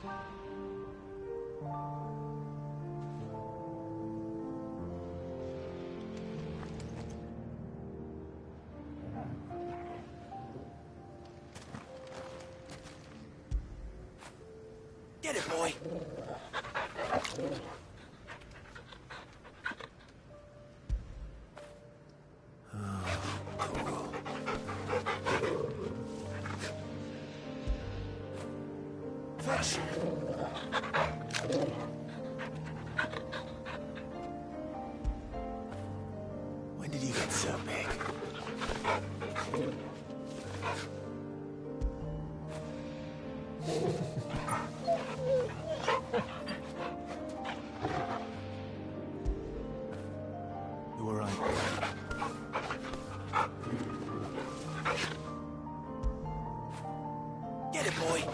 Get it, boy! Fish! When did you get so big? You were right. Get it, boy!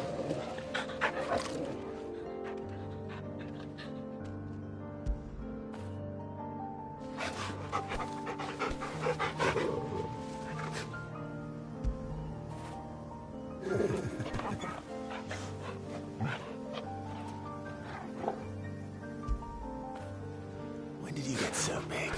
When did you get so big?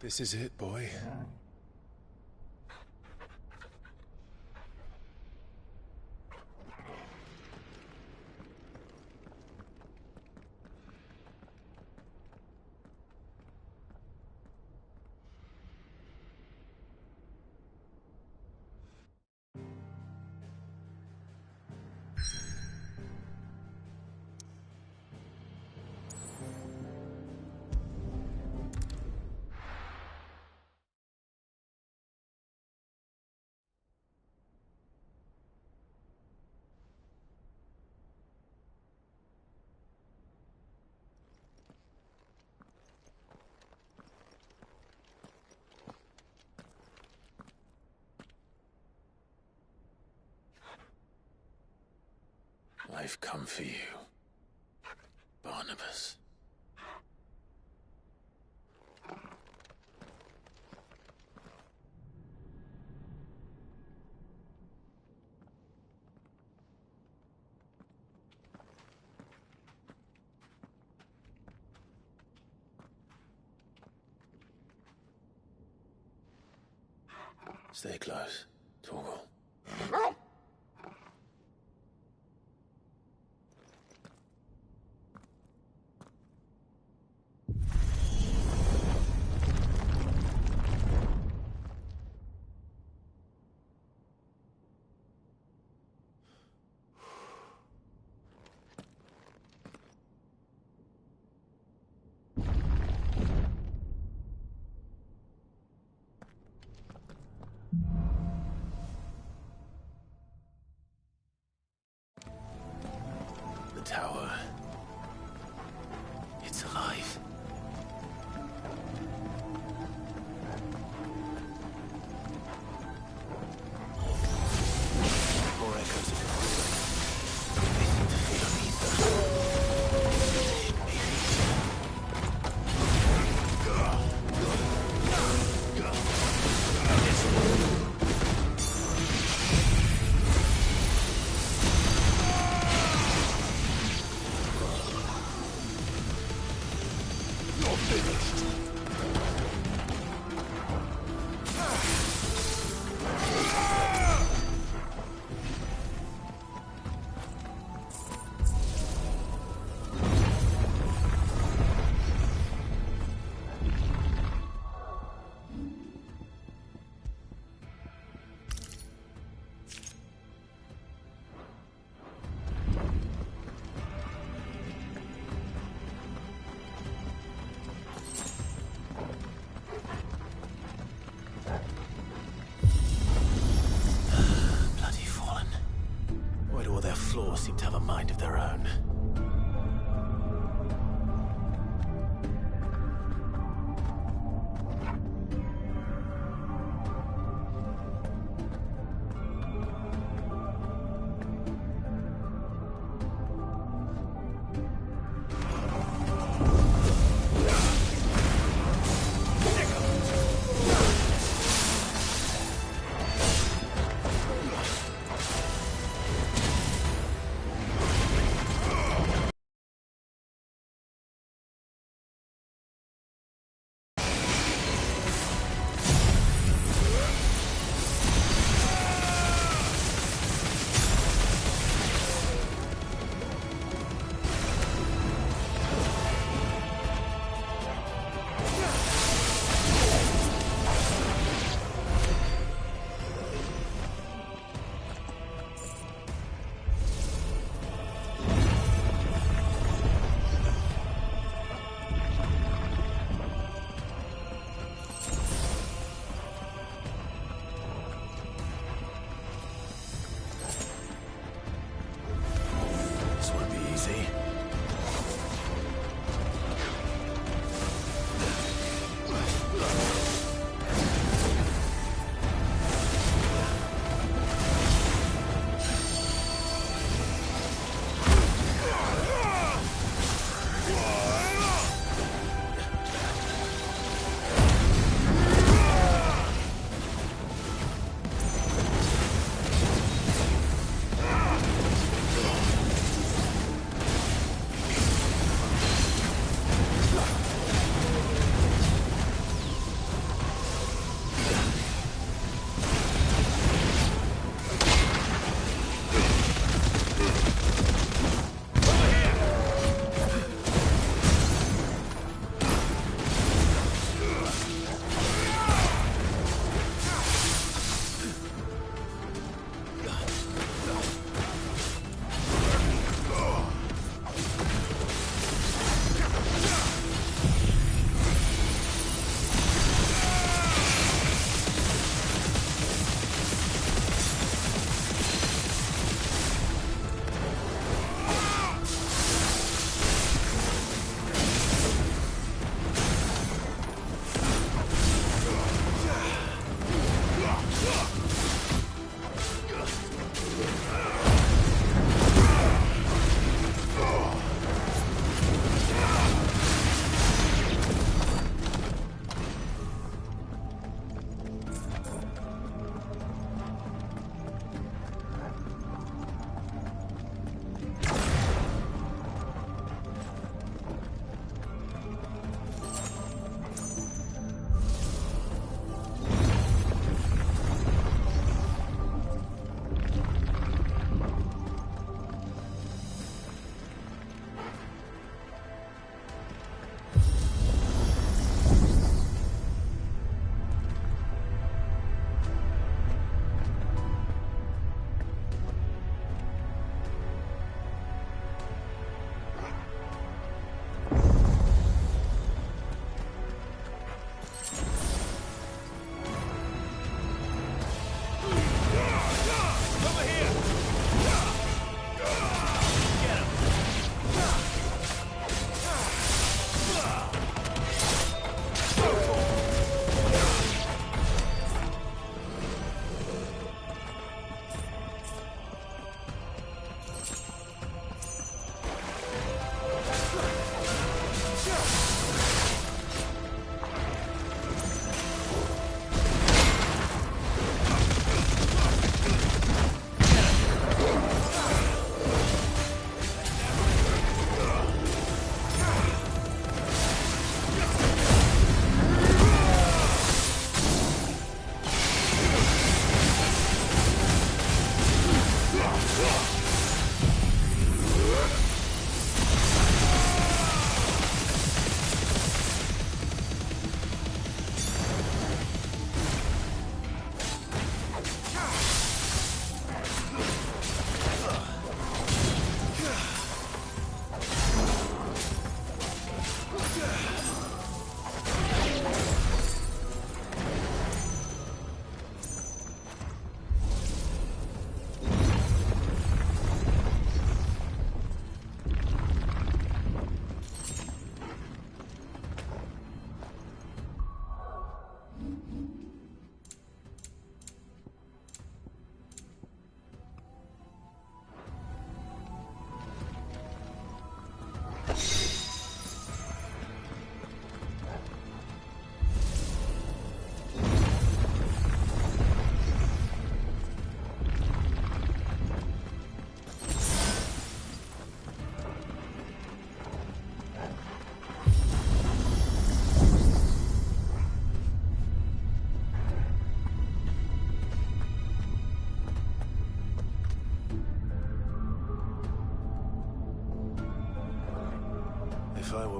This is it, boy. I've come for you, Barnabas. Stay close, Torgal. Tower. It's alive. More echoes of it. They seem to feed on ether. Seem to have a mind of their own.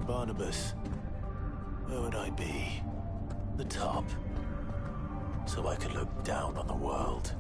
Barnabas, where would I be? The top. So I could look down on the world.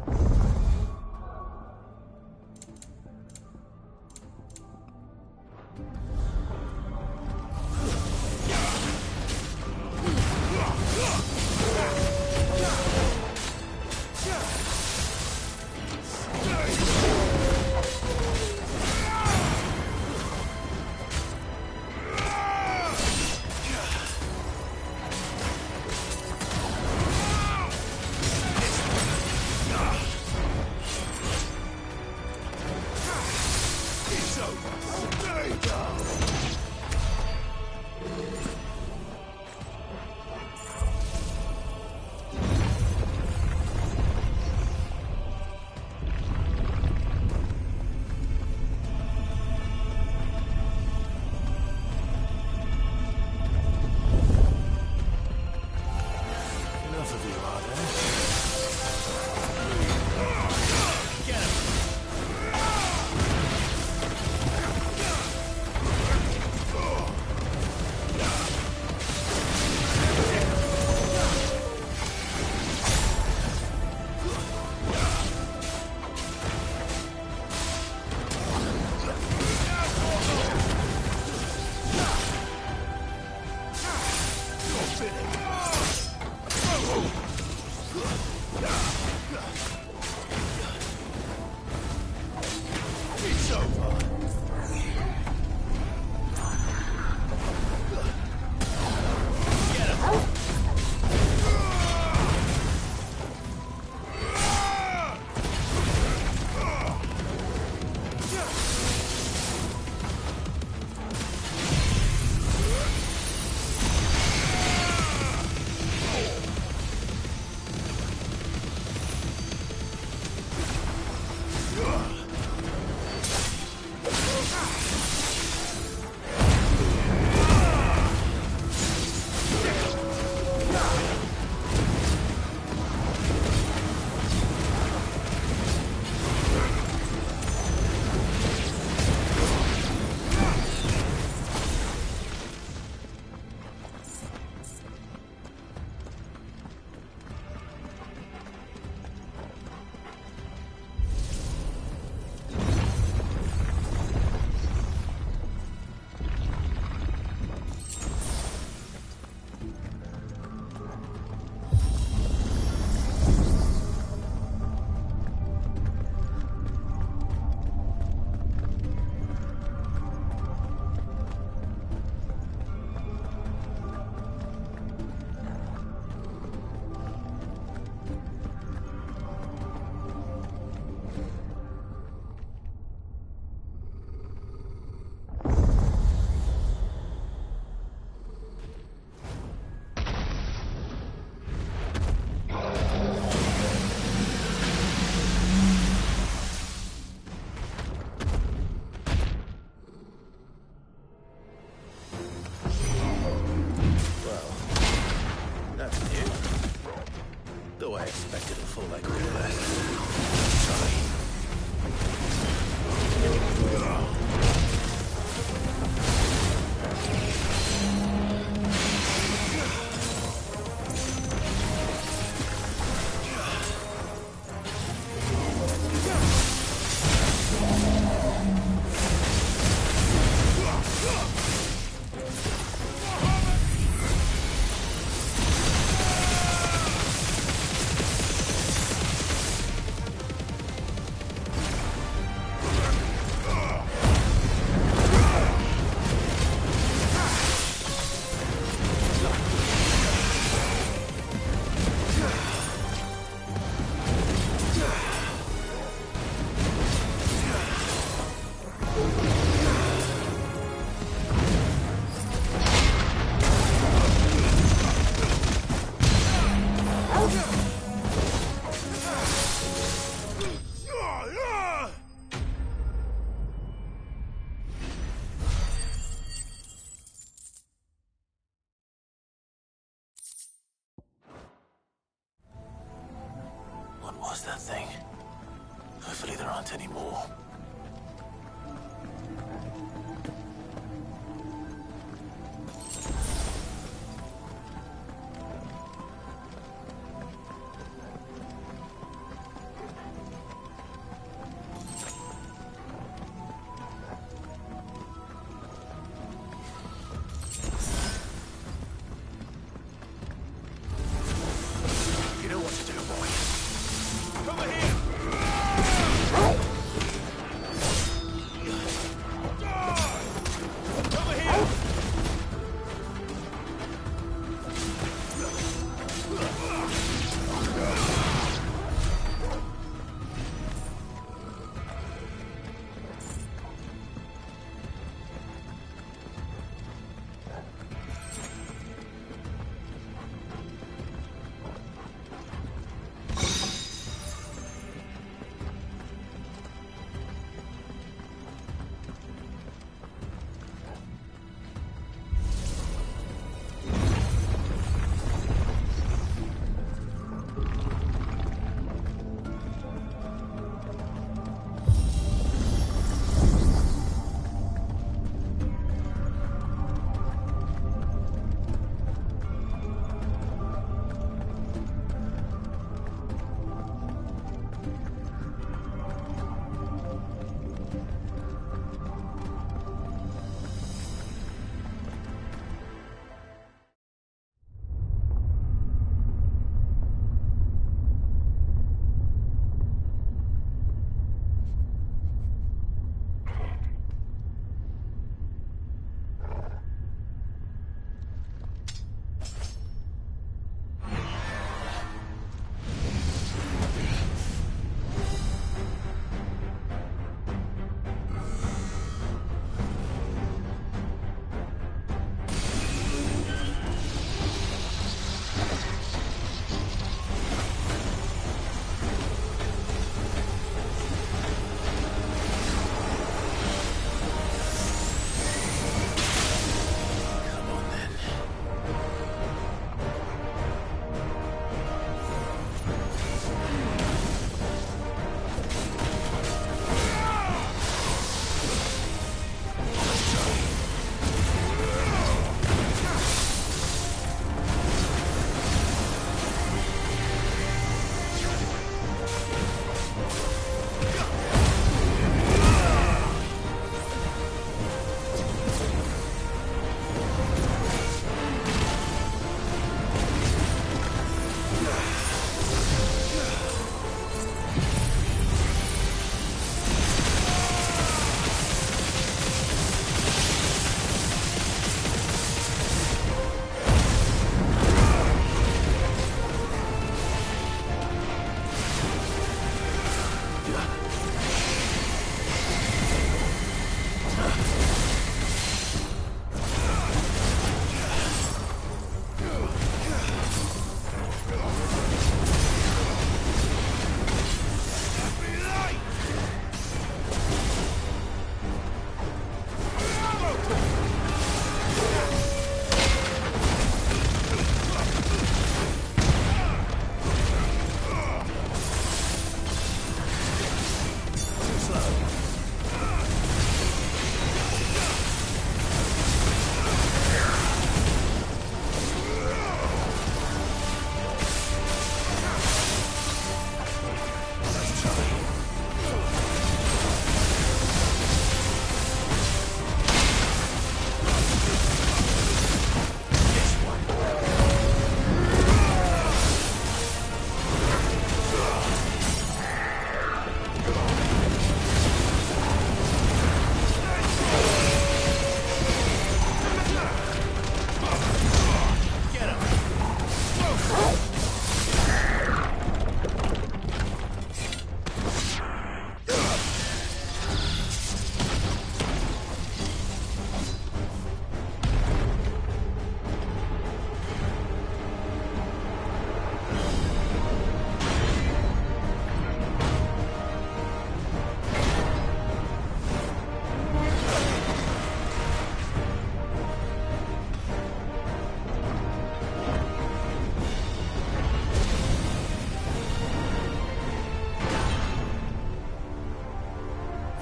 that thing. Hopefully there aren't any more.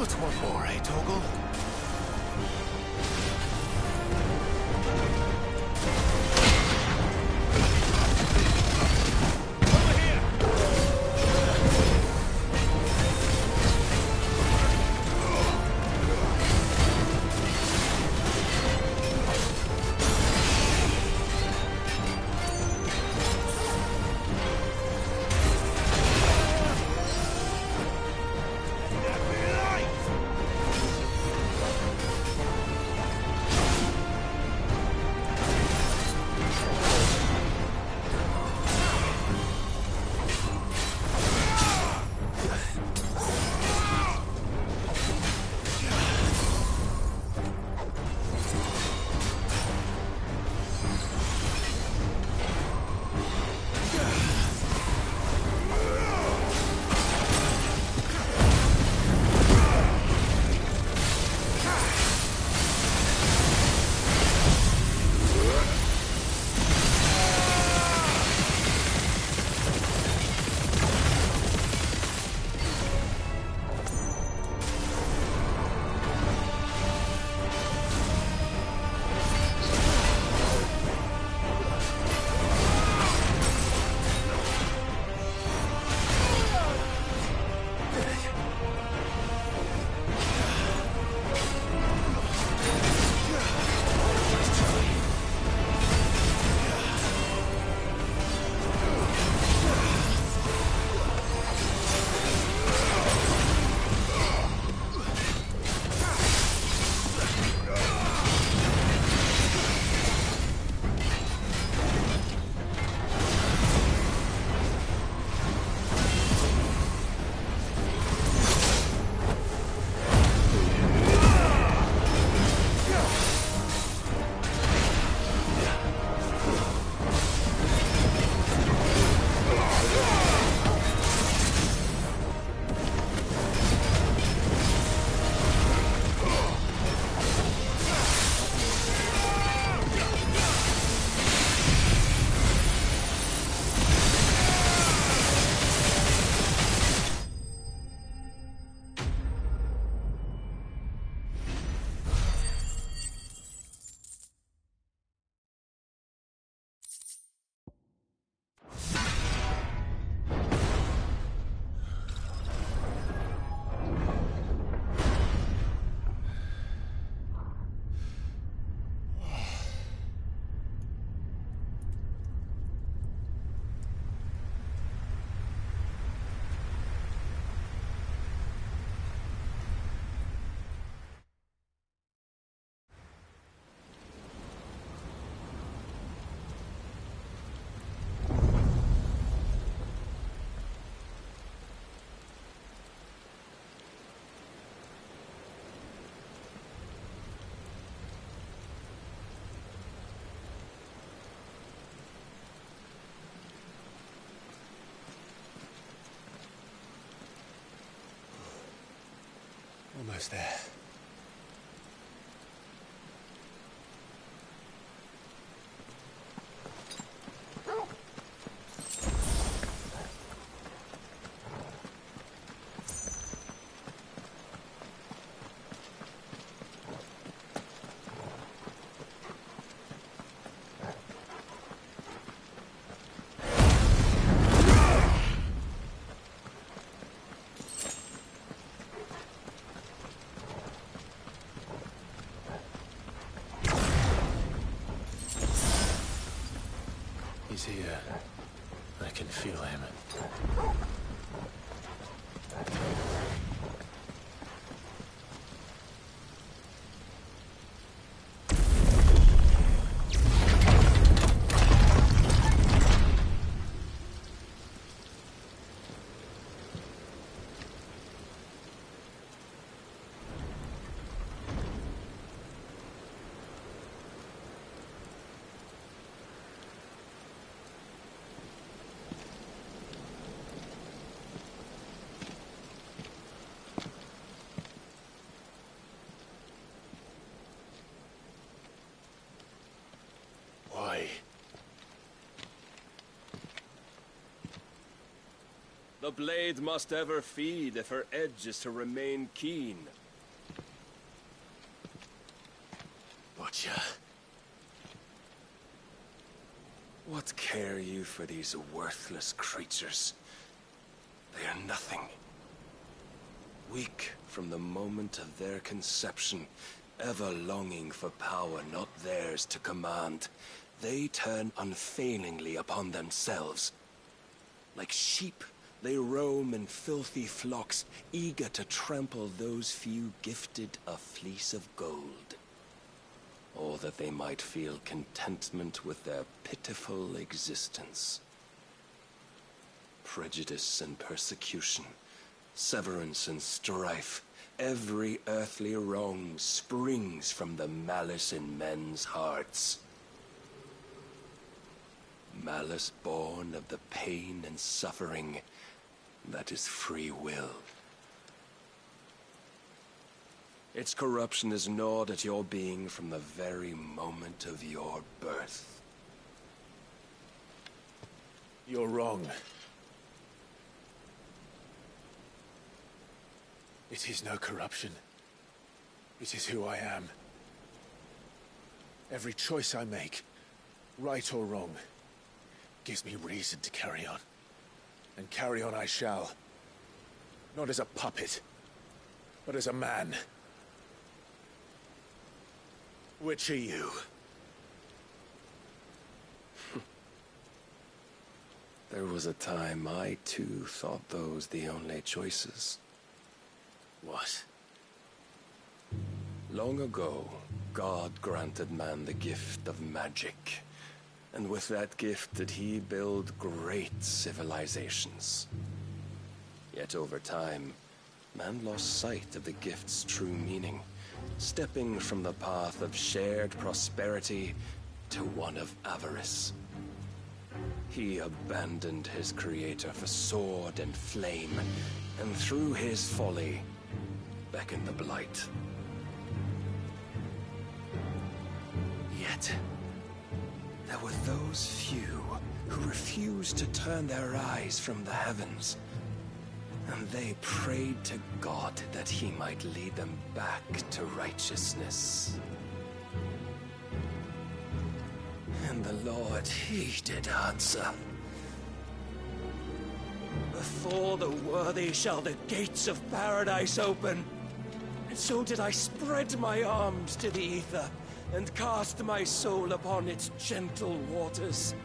What's one more, eh, Toggle? Almost there. He's here. I can feel him. The blade must ever feed if her edge is to remain keen. Butcher. What care you for these worthless creatures? They are nothing. Weak from the moment of their conception, ever longing for power not theirs to command, they turn unfailingly upon themselves. Like sheep, they roam in filthy flocks, eager to trample those few gifted a fleece of gold. Or that they might feel contentment with their pitiful existence. Prejudice and persecution, severance and strife, every earthly wrong springs from the malice in men's hearts. Malice born of the pain and suffering that is free will. Its corruption is gnawed at your being from the very moment of your birth. You're wrong. It is no corruption. It is who I am. Every choice I make, right or wrong, gives me reason to carry on. And carry on I shall. Not as a puppet, but as a man. Which are you? There was a time I too thought those the only choices. What? Long ago, God granted man the gift of magic. And with that gift did he build great civilizations. Yet over time, man lost sight of the gift's true meaning, stepping from the path of shared prosperity to one of avarice. He abandoned his creator for sword and flame, and through his folly, beckoned the blight. Yet, there were those few who refused to turn their eyes from the heavens, and they prayed to God that he might lead them back to righteousness. And the Lord, he did answer. Before the worthy shall the gates of paradise open. And so did I spread my arms to the ether, and cast my soul upon its gentle waters.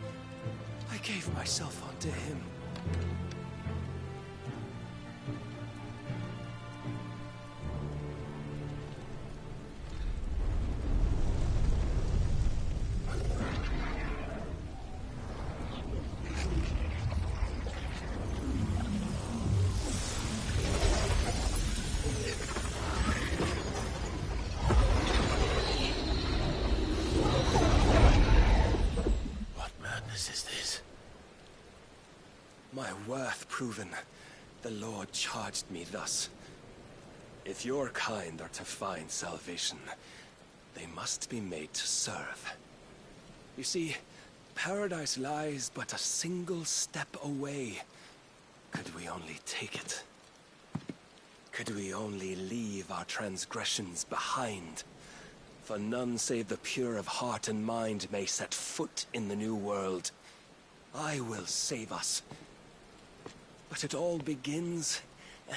I gave myself unto him. My worth proven, the Lord charged me thus. If your kind are to find salvation, they must be made to serve. You see, paradise lies but a single step away. Could we only take it? Could we only leave our transgressions behind? For none save the pure of heart and mind may set foot in the new world. I will save us. But it all begins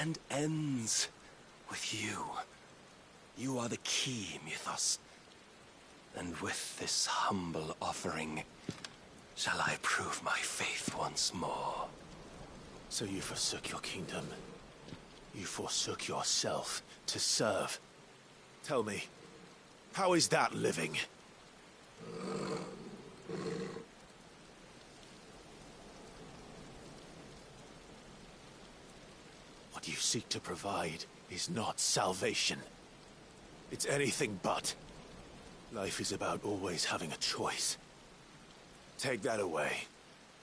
and ends with you. You are the key, Mythos. And with this humble offering, shall I prove my faith once more. So you forsook your kingdom. You forsook yourself to serve. Tell me, how is that living? What you seek to provide is not salvation. It's anything but. Life is about always having a choice. Take that away,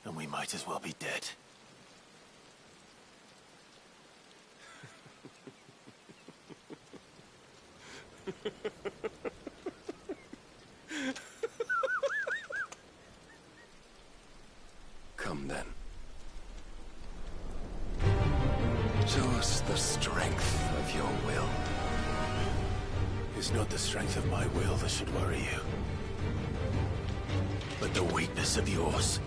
and we might as well be dead. Come then. Show us the strength of your will. It's not the strength of my will that should worry you, but the weakness of yours.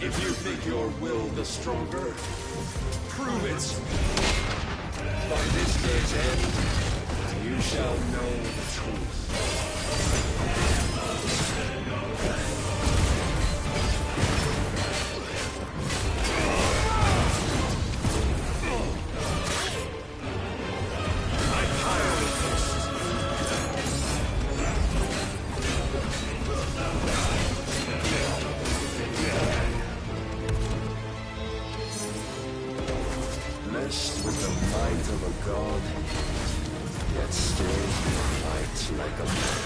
If you think your will the stronger, prove it. By this day's end, you shall know the truth. Blessed with the might of a god, yet still fight like a man.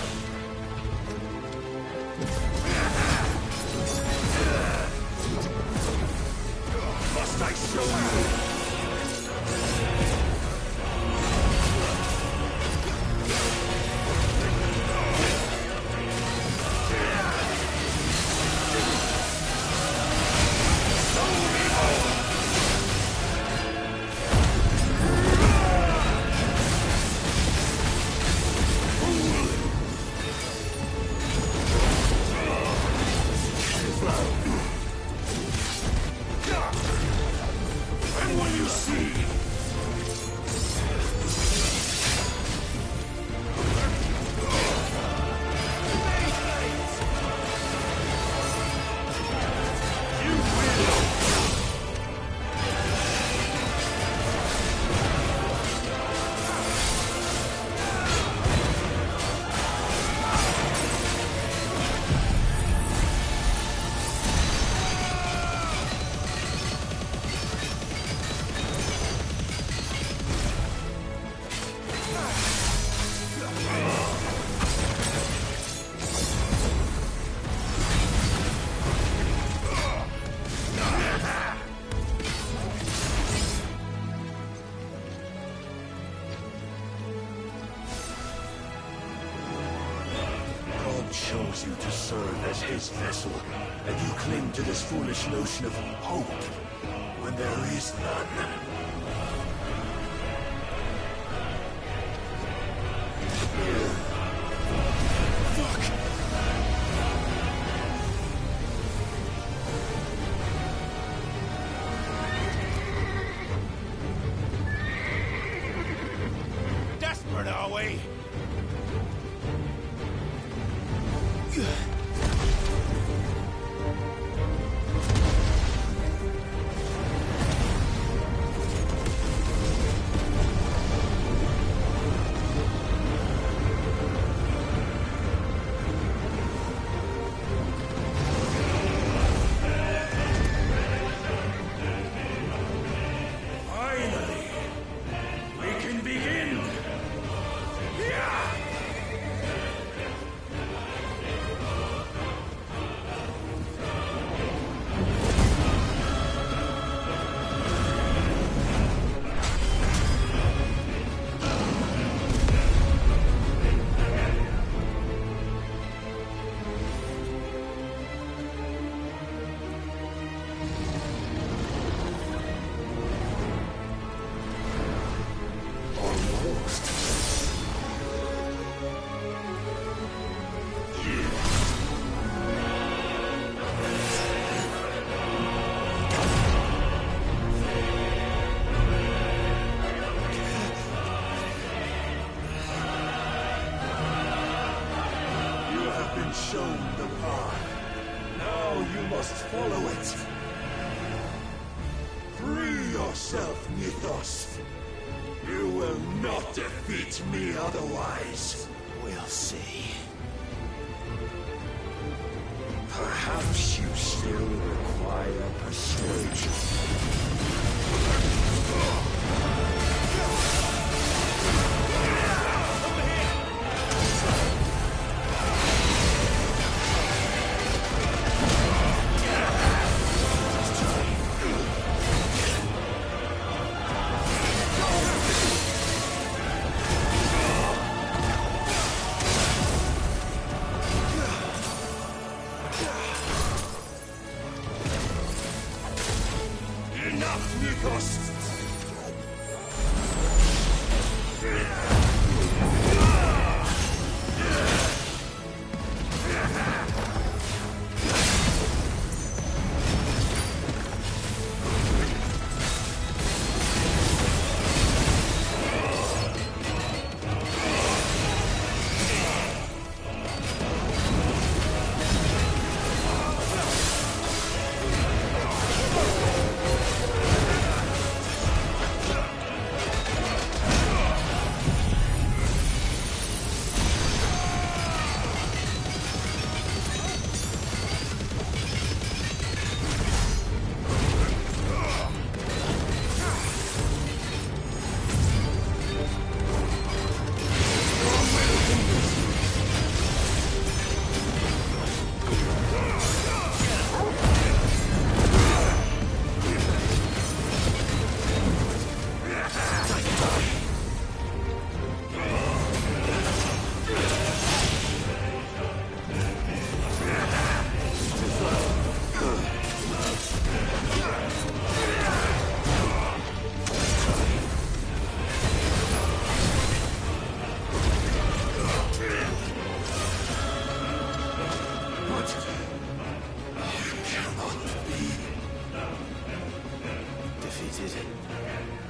Must I show you? Chose you to serve as his vessel, and you cling to this foolish notion of hope when there is none. Desperate, are we? Finally, we can begin. Shown the path. Now you must follow it. Free yourself, Mythos. You will not defeat me otherwise. We'll see. Perhaps you still require persuasion.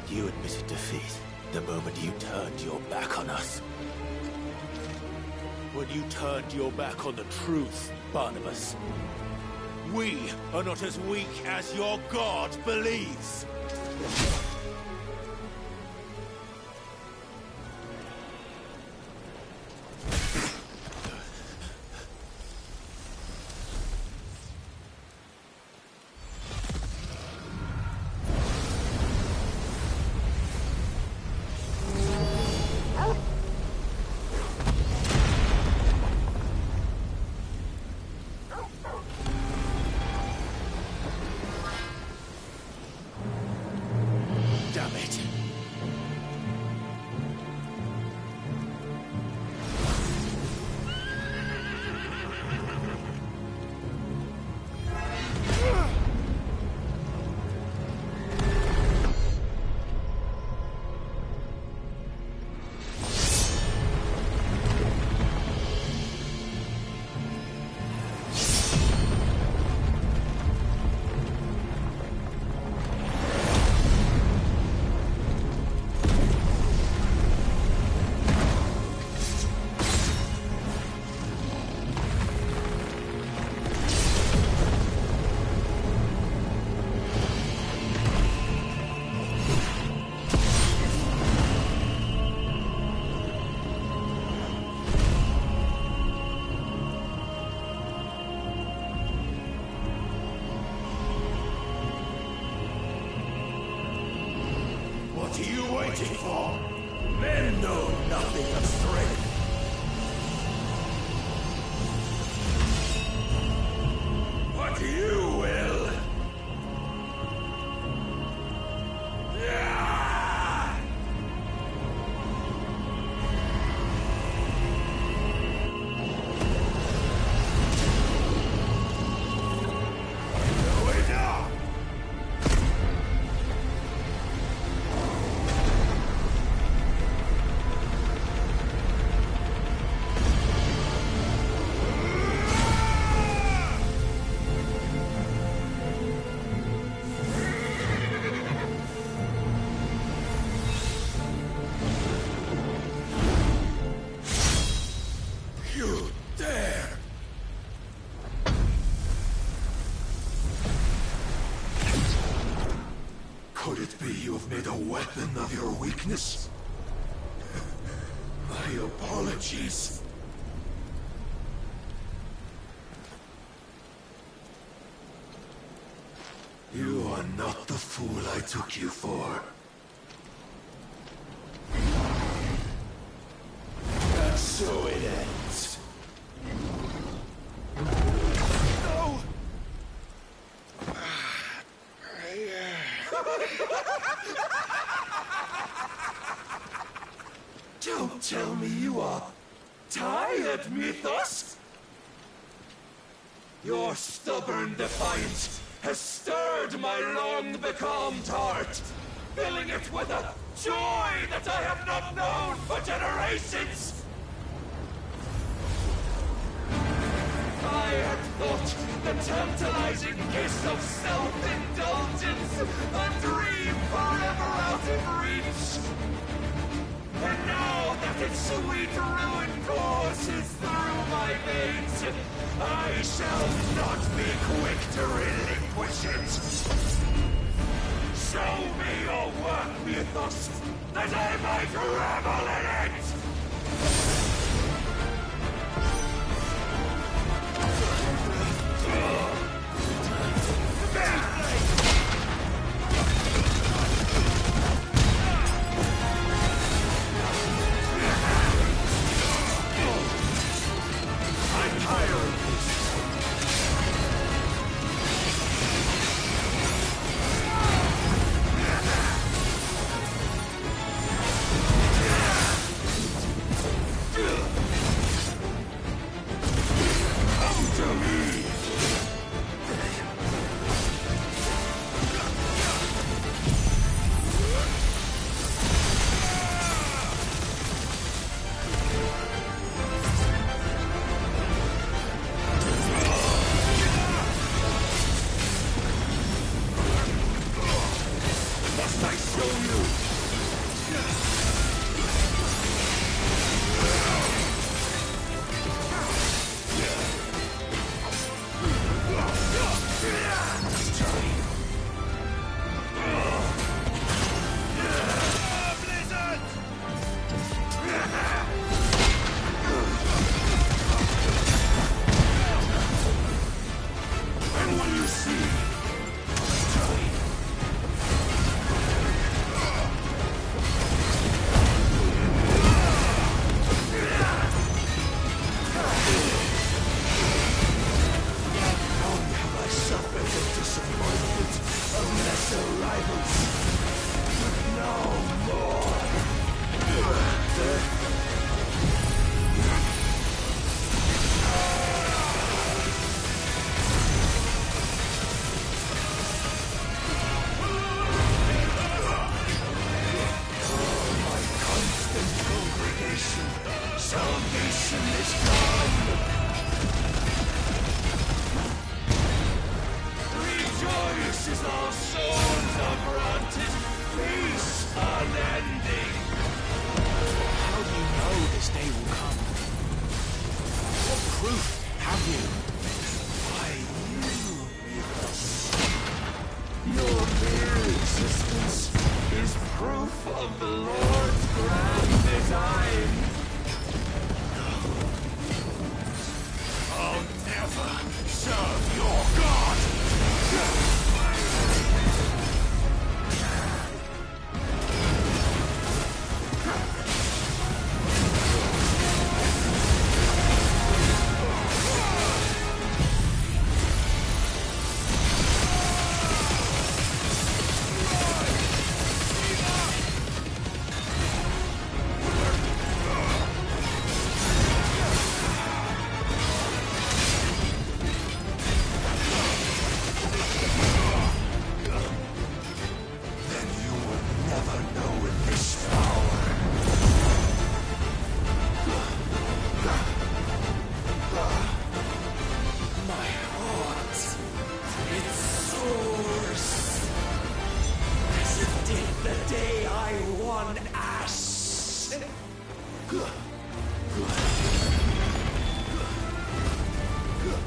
You admitted defeat the moment you turned your back on us. When you turned your back on the truth, Barnabas. We are not as weak as your God believes. Damn it. What are you waiting for? Men know nothing of strength. What you will. You dare! Could it be you have made a weapon of your weakness? My apologies. You are not the fool I took you for. And so it ends. No! Don't tell me you are tired, Mythos! Your stubborn defiance has stirred my long-becalmed heart, filling it with a joy that I have not known for generations! I had thought the tantalizing kiss of self-indulgence a dream forever out of reach. And now that its sweet ruin courses through my veins, I shall not be quick to relinquish it. Show me your work, Mythos, that I might revel in it!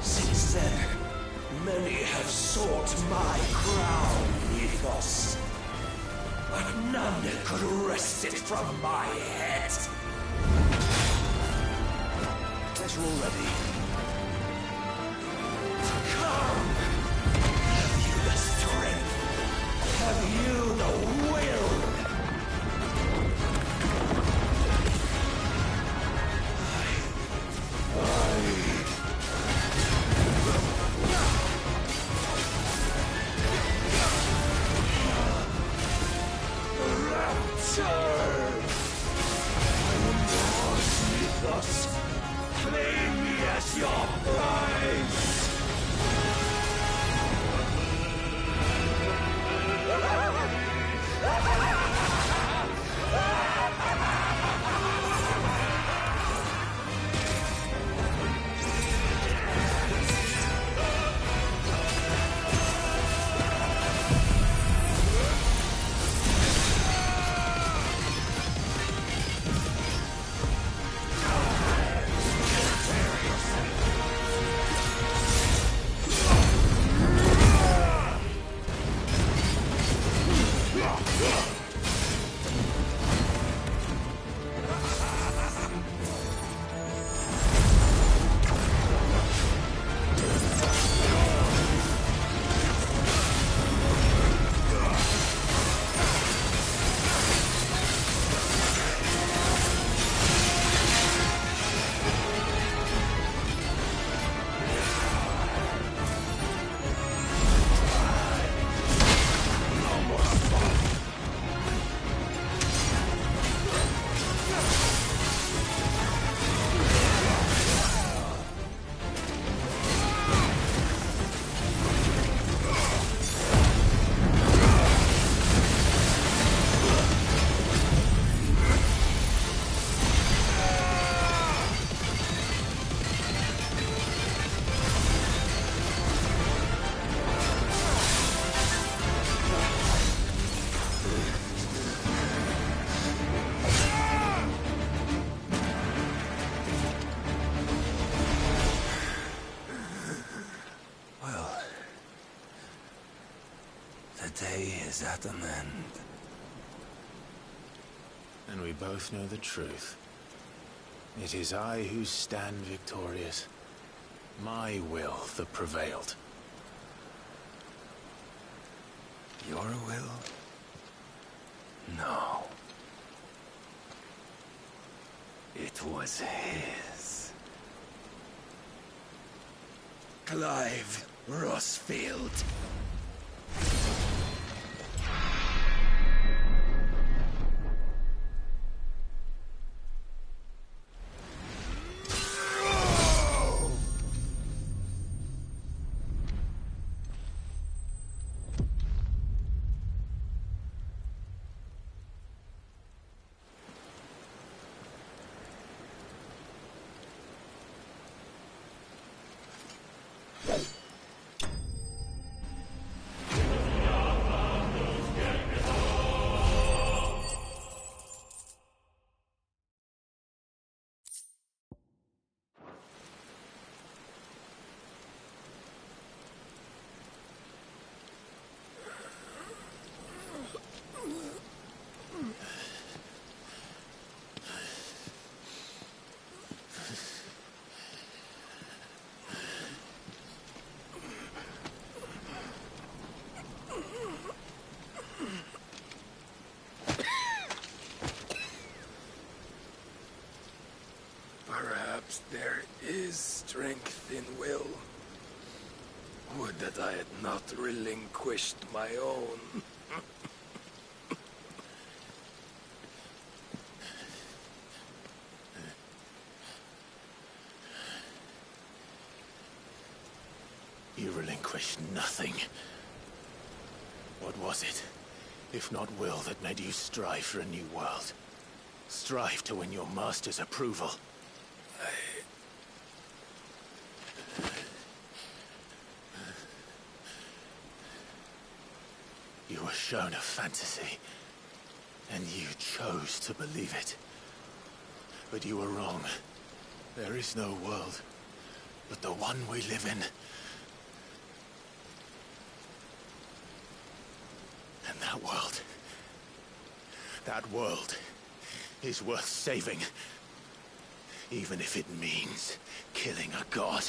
Since then, many have sought my crown, Mythos. But none could wrest it from my head. Guess we're all ready. Come! Have you the strength? Have you the will? Claim me as your prize! is at an end. And we both know the truth. It is I who stand victorious. My will that prevailed. Your will? No. It was his. Clive Rossfield. Perhaps there is strength in will. Would that I had not relinquished my own. You relinquished nothing. What was it, if not will, that made you strive for a new world? Strive to win your master's approval? You were shown a fantasy, and you chose to believe it. But you were wrong. There is no world, but the one we live in. And that world is worth saving, even if it means killing a god.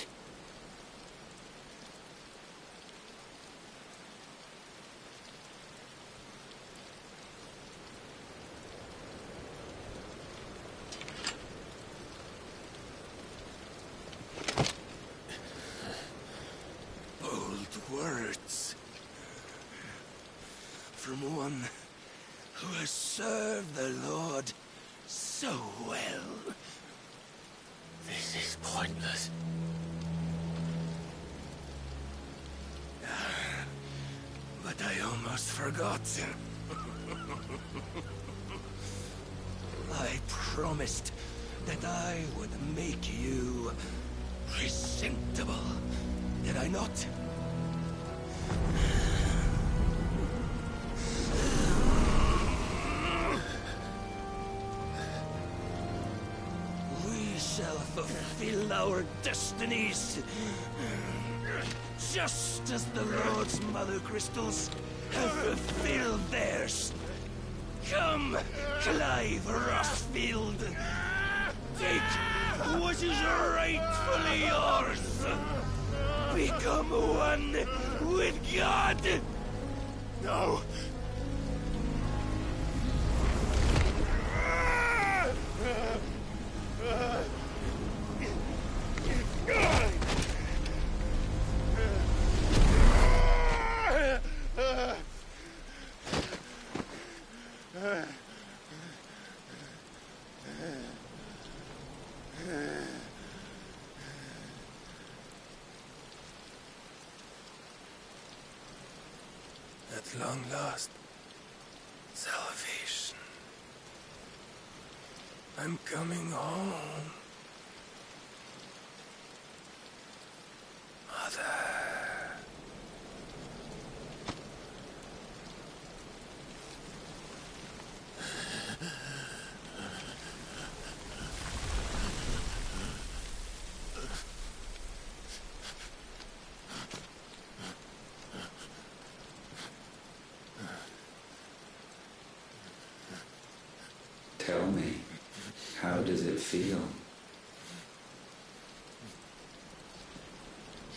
Words from one who has served the Lord so well. This is pointless. But I almost forgot. I promised that I would make you presentable. Did I not? We shall fulfill our destinies, just as the Lord's Mother Crystals have fulfilled theirs. Come, Clive Rossfield. Take what is rightfully yours. Become one with God. No! At long last, salvation. I'm coming home. Mother. me, how does it feel?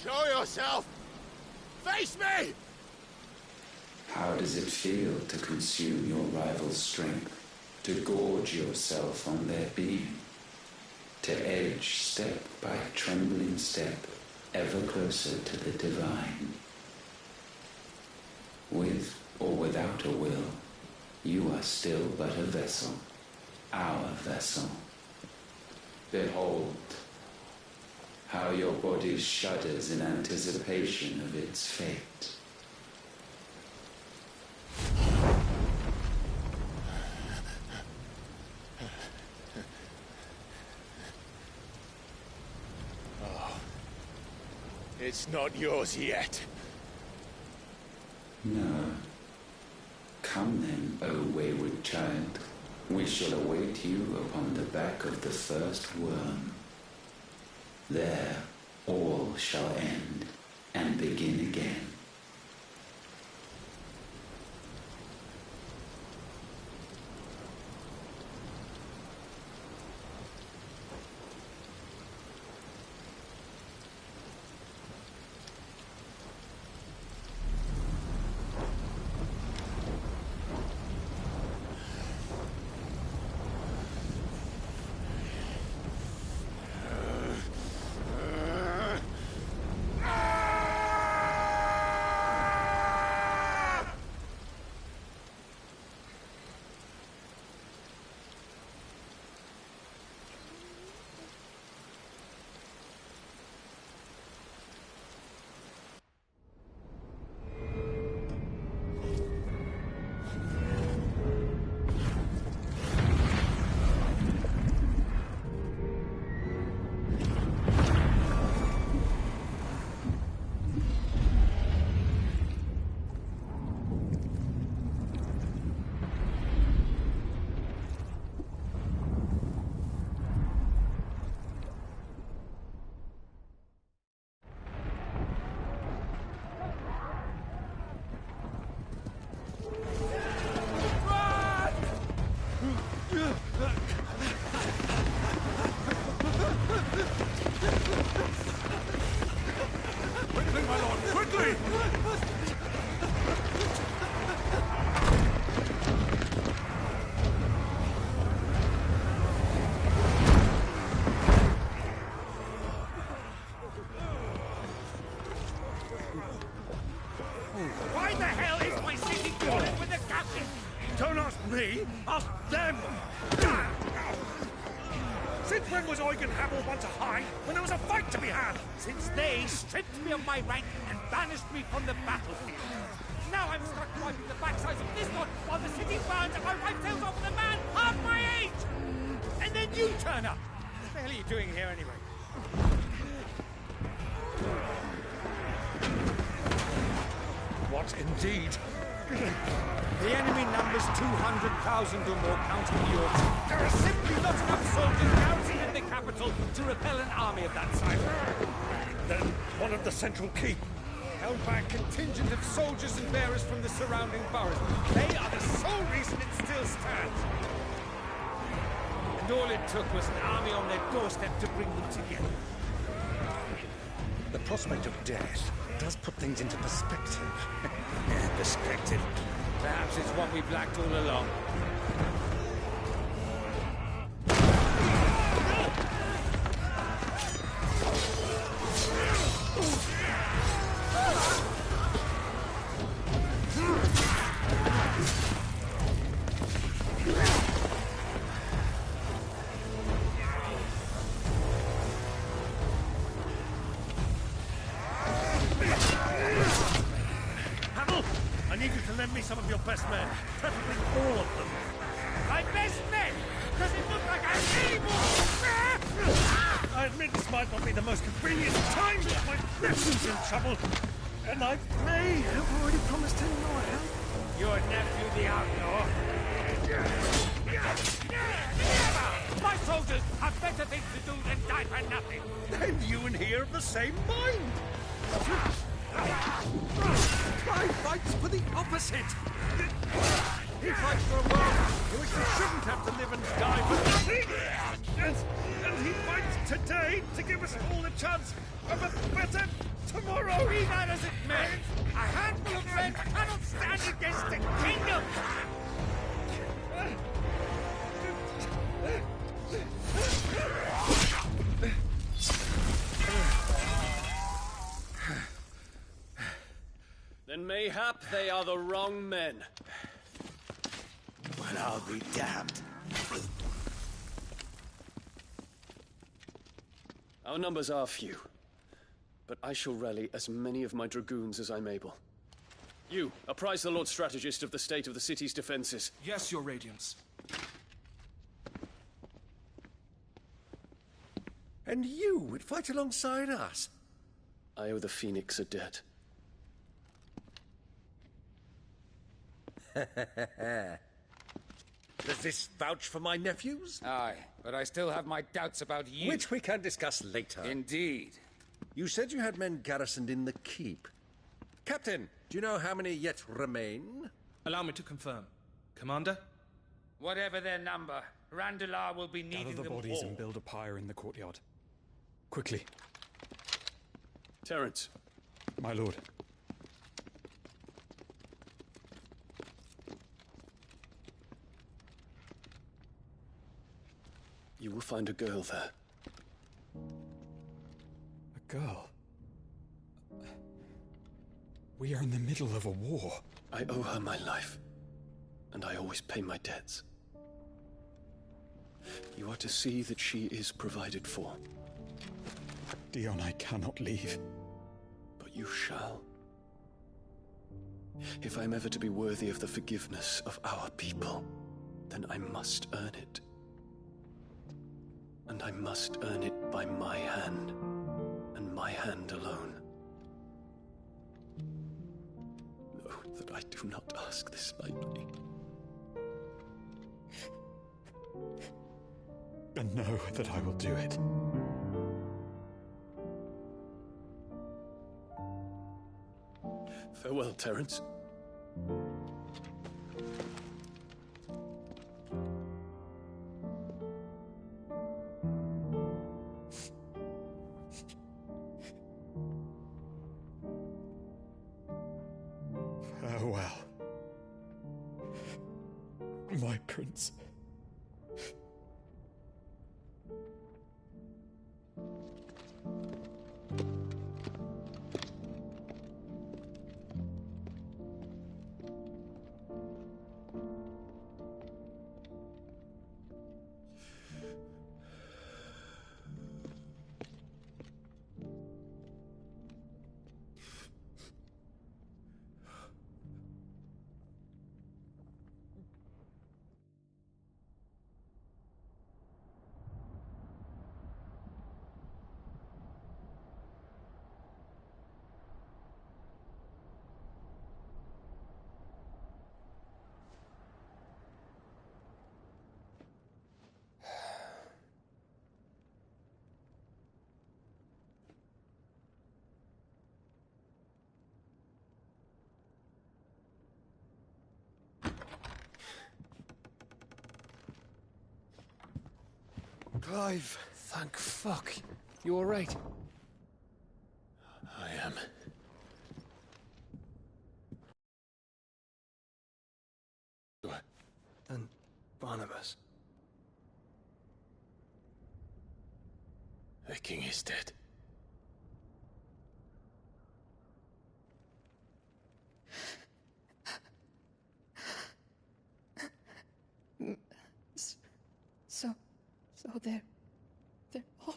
Show yourself! Face me! How does it feel to consume your rival's strength, to gorge yourself on their beam, to edge step by trembling step ever closer to the divine? With or without a will, you are still but a vessel, our vessel. Behold, how your body shudders in anticipation of its fate. It's not yours yet. No. Come then, O wayward child. We shall await you upon the back of the first worm. There all shall end and begin again. Why the hell is my city falling with the captain? Don't ask me, ask them! Since when was Eugen Hamel one to hide when there was a fight to be had? Since they stripped me of my rank and banished me from the battlefield. Now I'm stuck wiping the backsides of this one while the city burns and my wife tails off with a man half my age! And then you turn up! What the hell are you doing here anyway? What indeed? The enemy numbers 200,000 or more, counting yours. There are simply not enough soldiers garrisoned in the capital to repel an army of that size. Then one of the central keep. Held by a contingent of soldiers and bearers from the surrounding boroughs. They are the sole reason it still stands. And all it took was an army on their doorstep to bring them together. The prospect of death does put things into perspective. Perspective. Perhaps it's what we've lacked all along. I need you to lend me some of your best men, preferably all of them. My best men! Does it look like I'm able? I admit this might not be the most convenient time, but my nephew's in trouble, and I may have already promised him more help. Your nephew, the outlaw. Never! My soldiers have better things to do than die for nothing. Then you and he are of the same mind. I fight for the opposite. He fights for a world who actually shouldn't have to live and die for nothing! And he fights today to give us all a chance of a better tomorrow! Be that as it may, a handful of men cannot stand against a kingdom! Then mayhap they are the wrong men. Well, I'll be damned. Our numbers are few, but I shall rally as many of my dragoons as I'm able. You, apprise the Lord Strategist of the state of the city's defenses. Yes, Your Radiance. And you would fight alongside us? I owe the Phoenix a debt. Does this vouch for my nephews? Aye, but I still have my doubts about you. Which we can discuss later. Indeed. You said you had men garrisoned in the keep. Captain, do you know how many yet remain? Allow me to confirm. Commander? Whatever their number, Randalar will be needing Gather the them bodies all. and build a pyre in the courtyard. Quickly. Terence. My lord. You will find a girl there. A girl? We are in the middle of a war. I owe her my life, and I always pay my debts. You are to see that she is provided for. Dion, I cannot leave. But you shall. If I'm ever to be worthy of the forgiveness of our people, then I must earn it. And I must earn it by my hand, and my hand alone. Know that I do not ask this lightly. And know that I will do it. Farewell, Terence. Farewell, my prince. Clive, thank fuck. You all right? I am. And Barnabas? The king is dead. So they're all...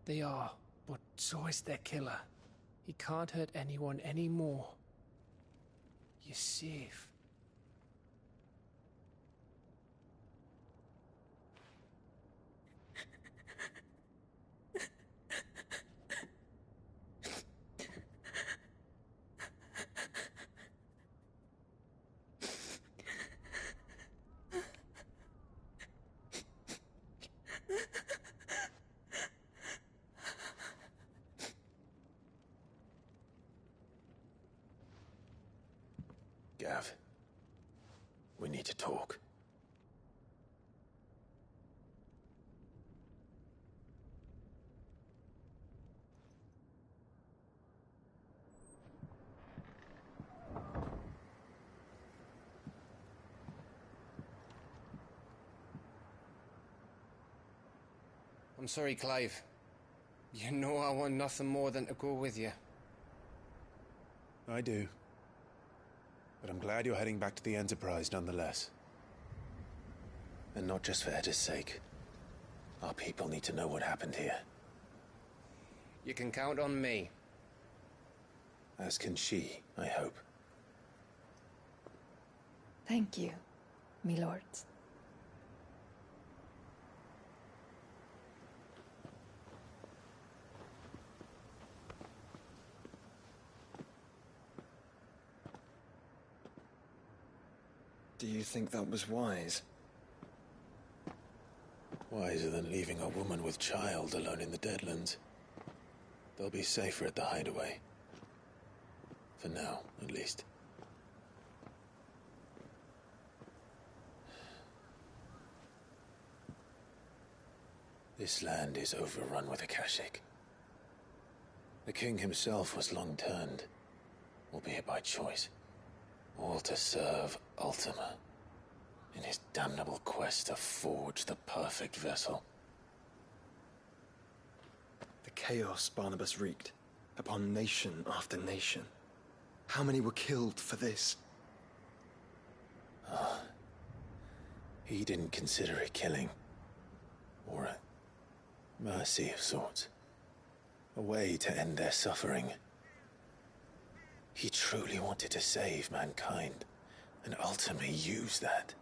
They are, but so is their killer. He can't hurt anyone anymore. You're safe. Gav, we need to talk. I'm sorry, Clive. You know I want nothing more than to go with you. I do. But I'm glad you're heading back to the Enterprise nonetheless. And not just for Edda's sake. Our people need to know what happened here. You can count on me. As can she, I hope. Thank you, me lords. Do you think that was wise? Wiser than leaving a woman with child alone in the Deadlands. They'll be safer at the hideaway. For now, at least. This land is overrun with Akashic. The king himself was long turned, albeit by choice, all to serve Ultima, in his damnable quest to forge the perfect vessel. The chaos Barnabas wreaked upon nation after nation. How many were killed for this? He didn't consider it killing. Or a mercy of sorts. A way to end their suffering. He truly wanted to save mankind, and ultimately used that.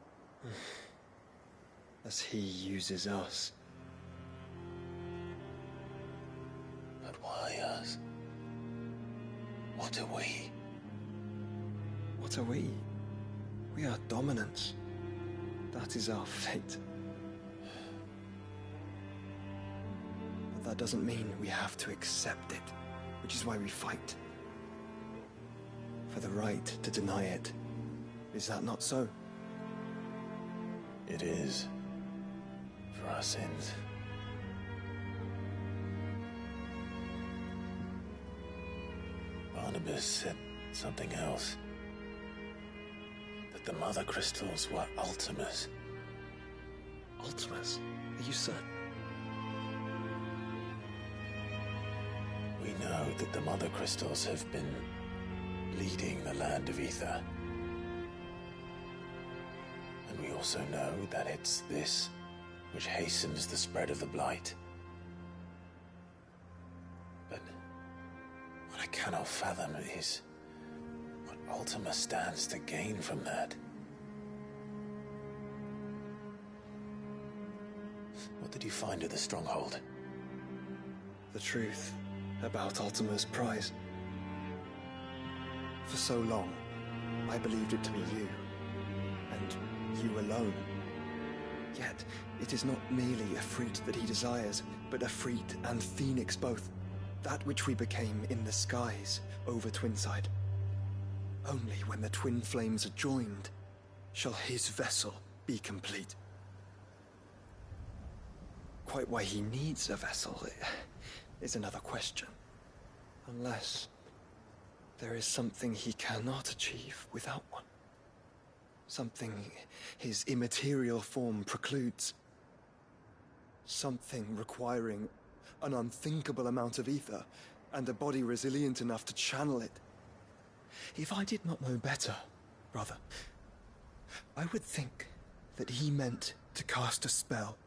As he uses us. But why us? What are we? What are we? We are dominance. That is our fate. But that doesn't mean we have to accept it, which is why we fight. For the right to deny it. Is that not so? It is. For our sins. Barnabas said something else. That the Mother Crystals were Ultimas. Ultimas? Are you certain? We know that the Mother Crystals have been leading the land of Ether. And we also know that it's this which hastens the spread of the Blight. But what I cannot fathom is what Ultima stands to gain from that. What did you find at the Stronghold? The truth about Ultima's prize. For so long, I believed it to be you, and you alone. Yet, it is not merely a fruit that he desires, but a fruit and phoenix both. That which we became in the skies over Twinside. Only when the twin flames are joined shall his vessel be complete. Quite why he needs a vessel is another question. Unless there is something he cannot achieve without one. Something his immaterial form precludes. Something requiring an unthinkable amount of ether and a body resilient enough to channel it. If I did not know better, brother, I would think that he meant to cast a spell.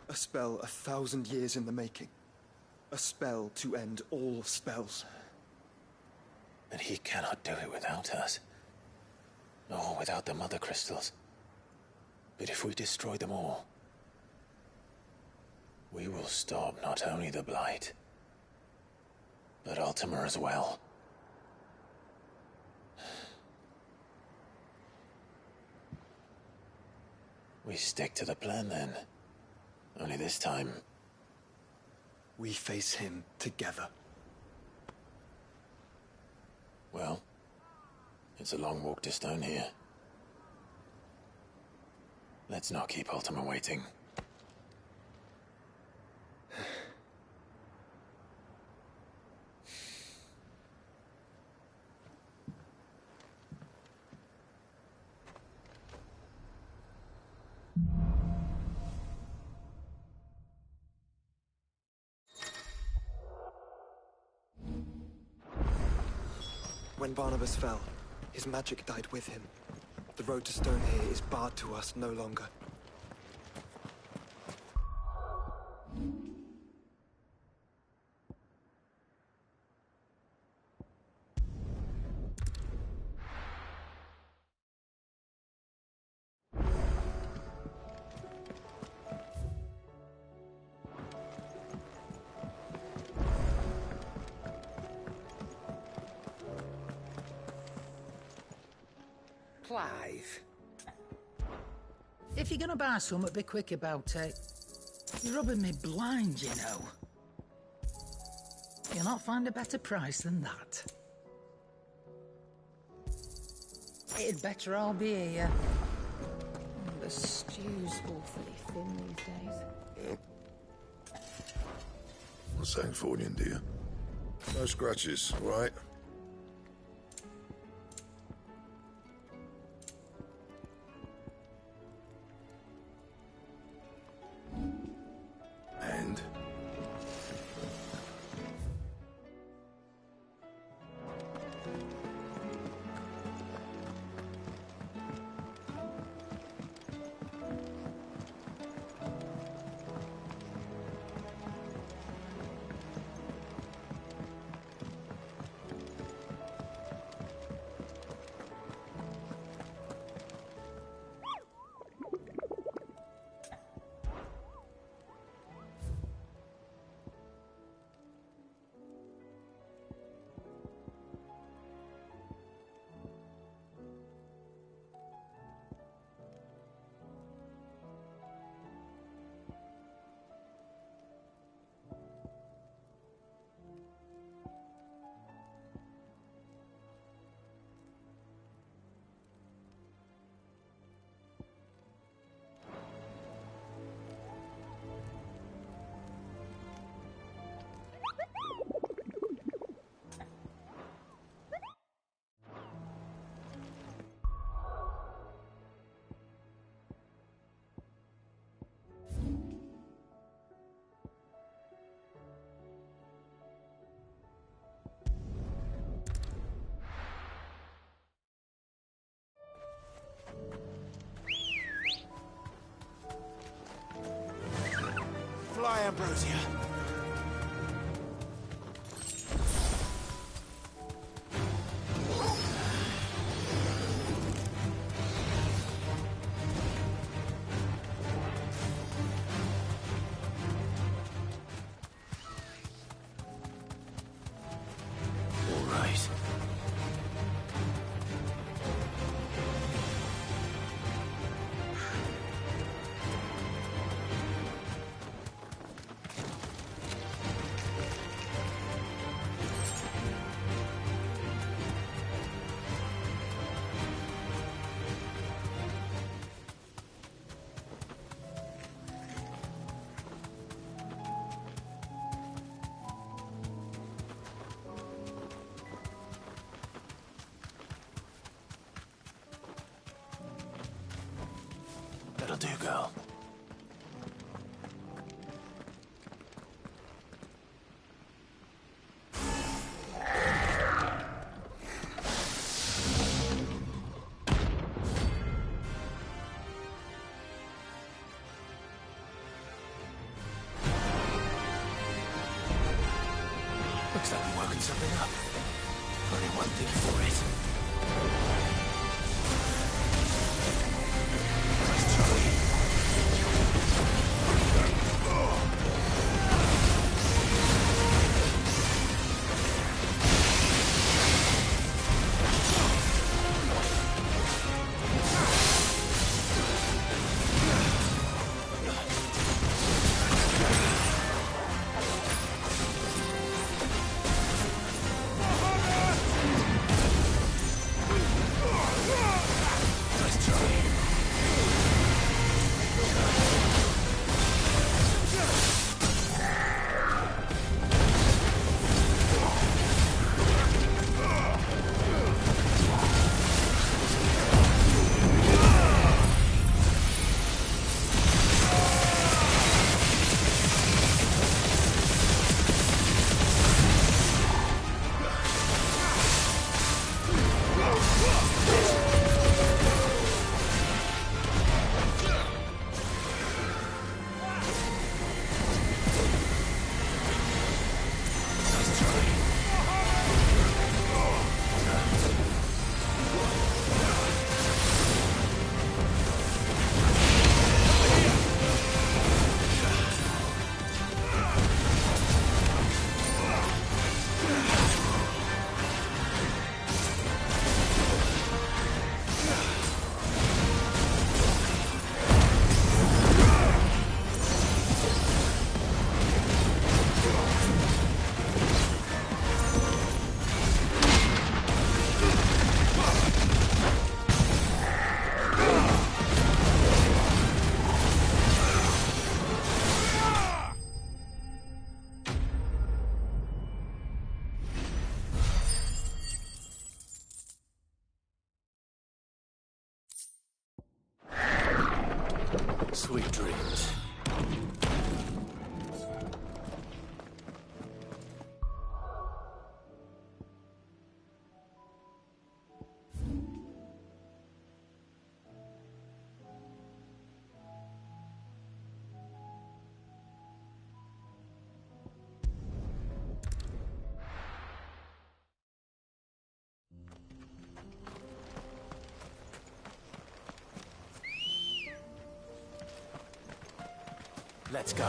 A spell 1,000 years in the making. A spell to end all spells. And he cannot do it without us. Nor without the Mother Crystals. But if we destroy them all, we will stop not only the Blight, but Ultima as well. We stick to the plan then. Only this time, we face him together. Well, It's a long walk to Stone here. Let's not keep Ultima waiting. When Barnabas fell, his magic died with him. The road to Stone here is barred to us no longer. Clive. If you're gonna buy something, be quick about it. You're rubbing me blind, you know. You'll not find a better price than that. It'd better all be here. The stew's awfully thin these days. Not saying Fordian, do you? No scratches, all right? And? Fly, Ambrosia. All right. That'll do, girl. Looks like we're working something up. Only one thing for it. Sweet dreams. Let's go.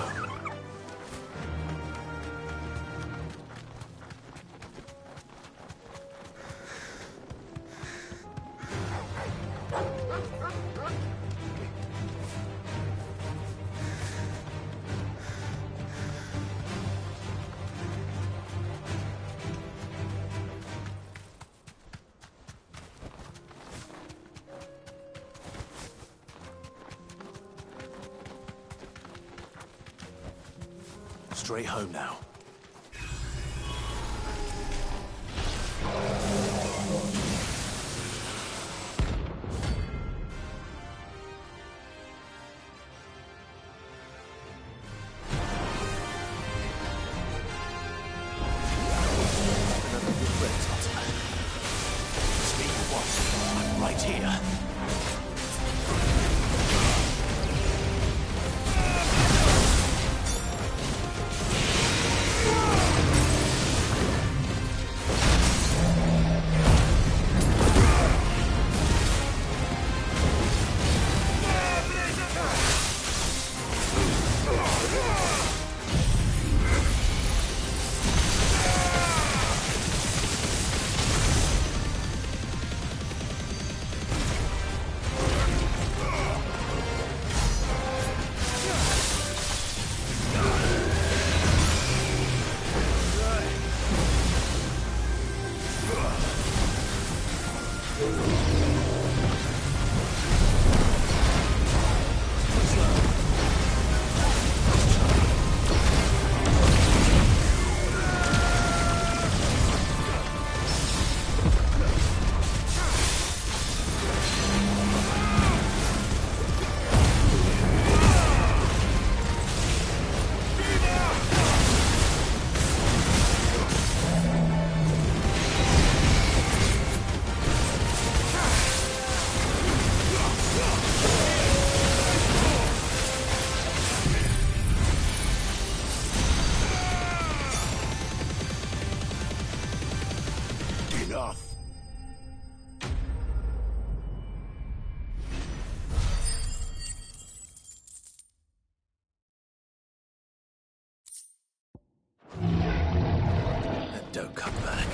Straight home now. I'm right here. Don't come back.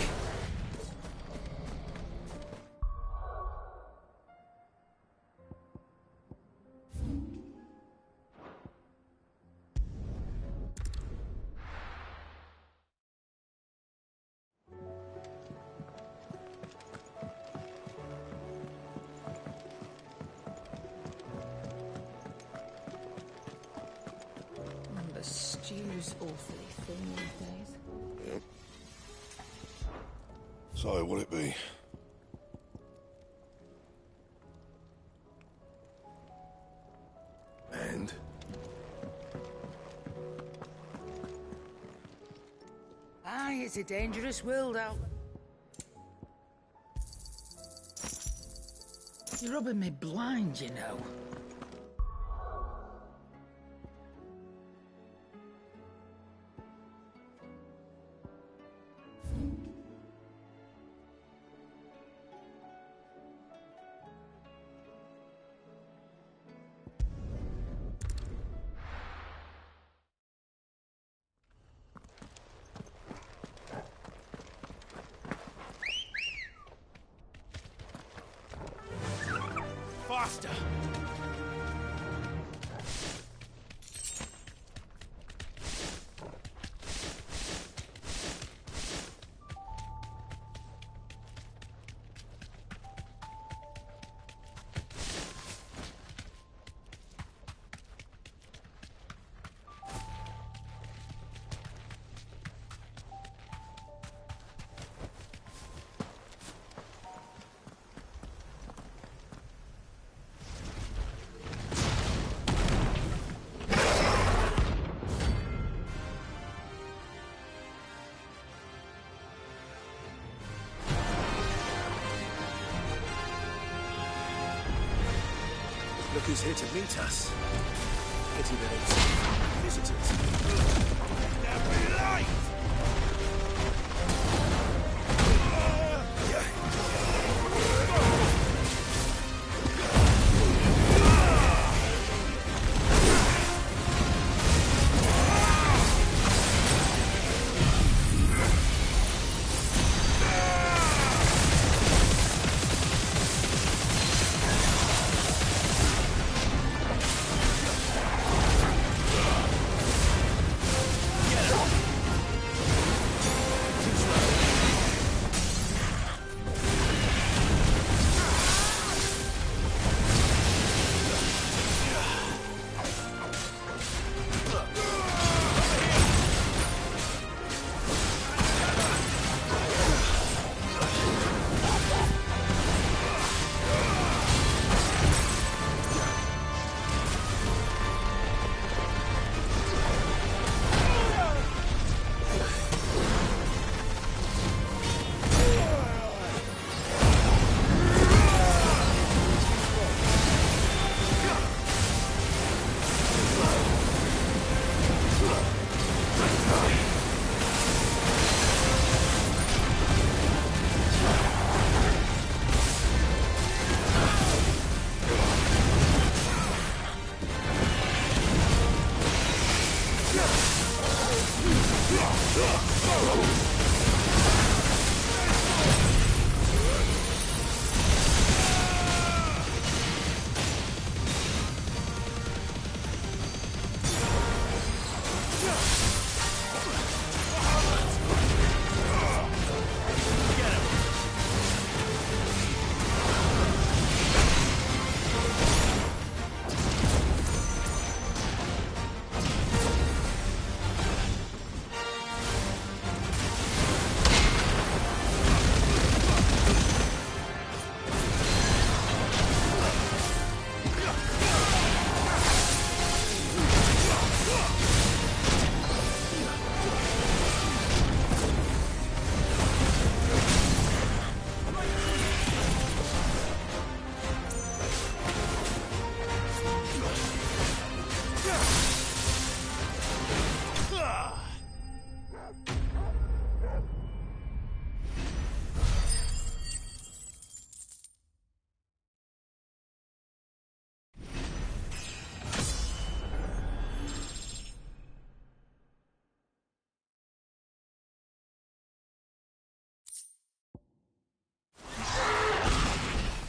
The stew's awfully thin these days. Yep. So, what'll it be? And? Aye, it's a dangerous world out there. You're rubbing me blind, you know. Faster! Look who's here to meet us. Pity they don't see visitors. There be light!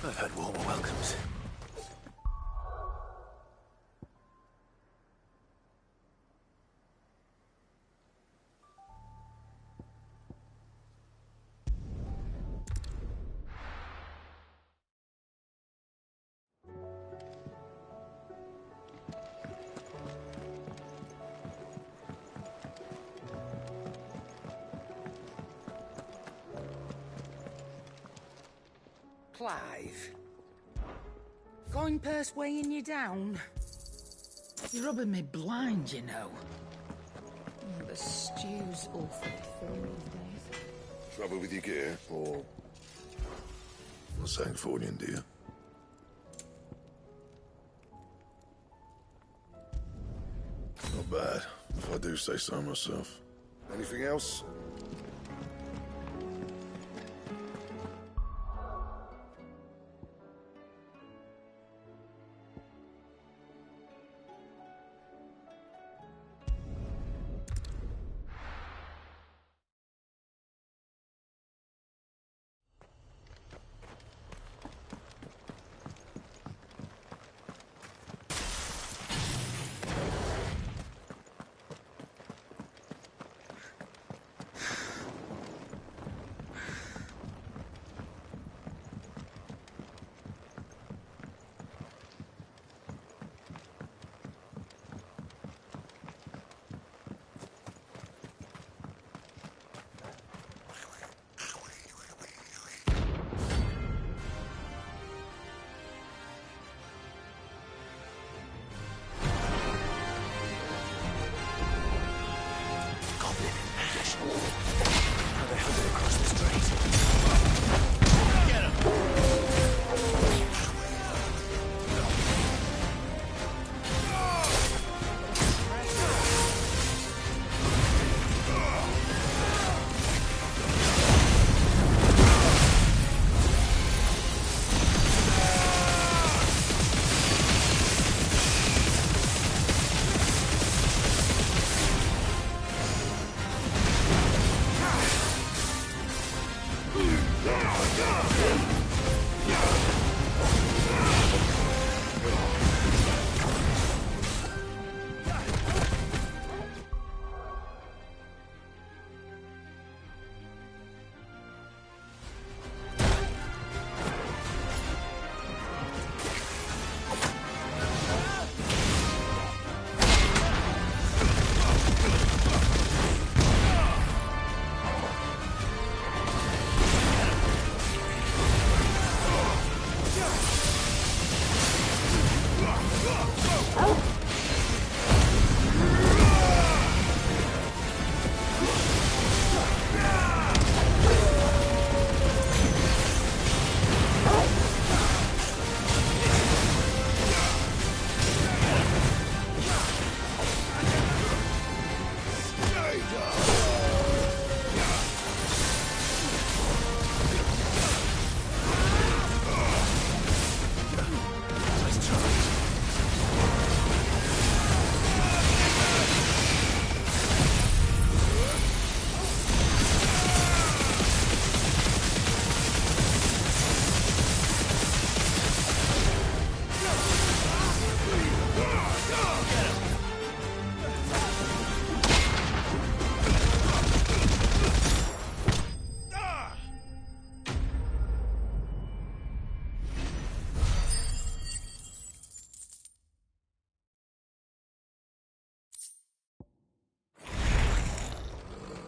I've had warmer welcomes. Clive. Going purse weighing you down? You're rubbing me blind, you know. Oh, the stew's awfully thin these days. Trouble with your gear, or... What's Sancfordian, dear? Not bad, if I do say so myself. Anything else?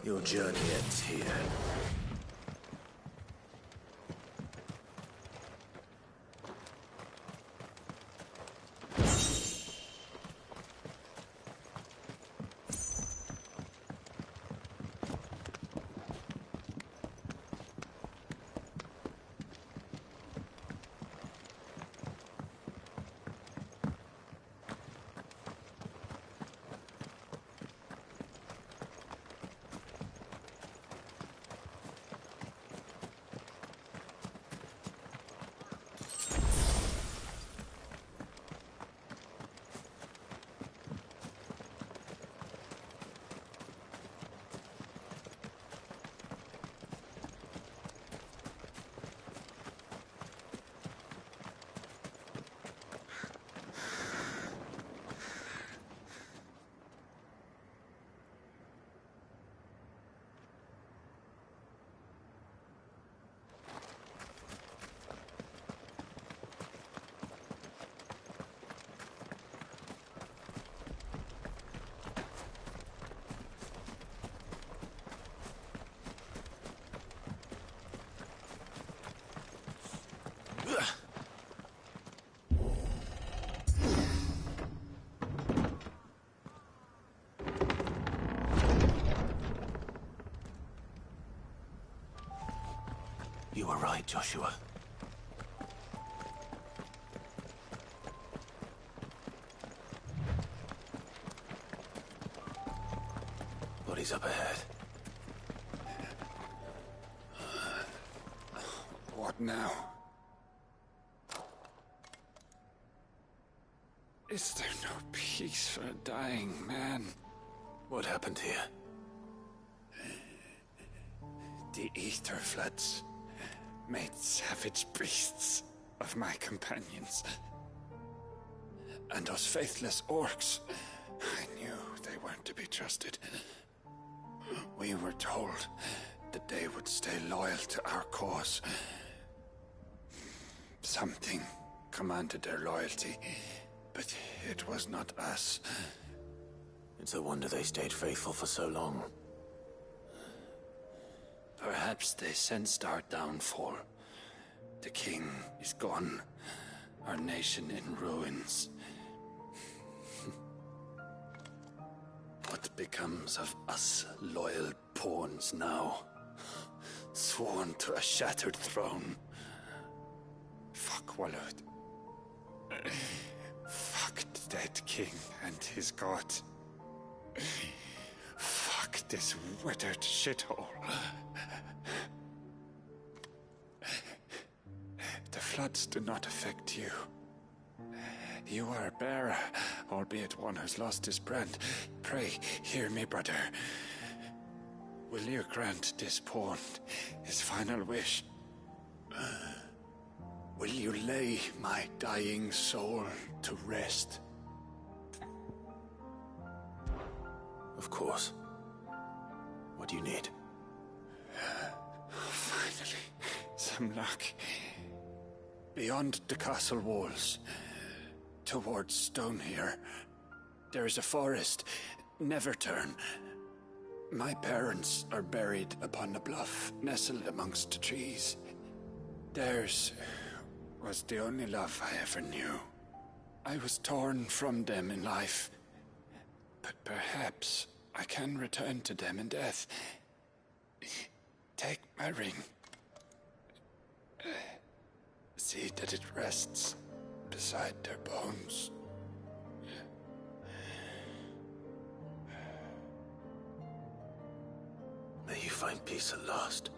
Your journey ends here. You were right, Joshua. Bodies up ahead. What now? Is there no peace for a dying man? What happened here? The ether floods made savage beasts of my companions. And those faithless orcs, I knew they weren't to be trusted. We were told that they would stay loyal to our cause. Something commanded their loyalty, but it was not us. It's a wonder they stayed faithful for so long. Perhaps they sensed our downfall. The king is gone, our nation in ruins. What becomes of us loyal pawns now? Sworn to a shattered throne. Fuck Walud. Fuck the dead king and his god. Fuck this withered shithole. The floods do not affect you. You are a bearer, albeit one who's lost his brand. Pray, hear me, brother. Will you grant this pawn his final wish? Will you lay my dying soul to rest? Of course. What do you need? Finally, some luck. Beyond the castle walls, towards Stone here, there is a forest. Never turn. My parents are buried upon the bluff, nestled amongst the trees. Theirs was the only love I ever knew. I was torn from them in life, but perhaps I can return to them in death. Take my ring. See that it rests beside their bones. May you find peace at last.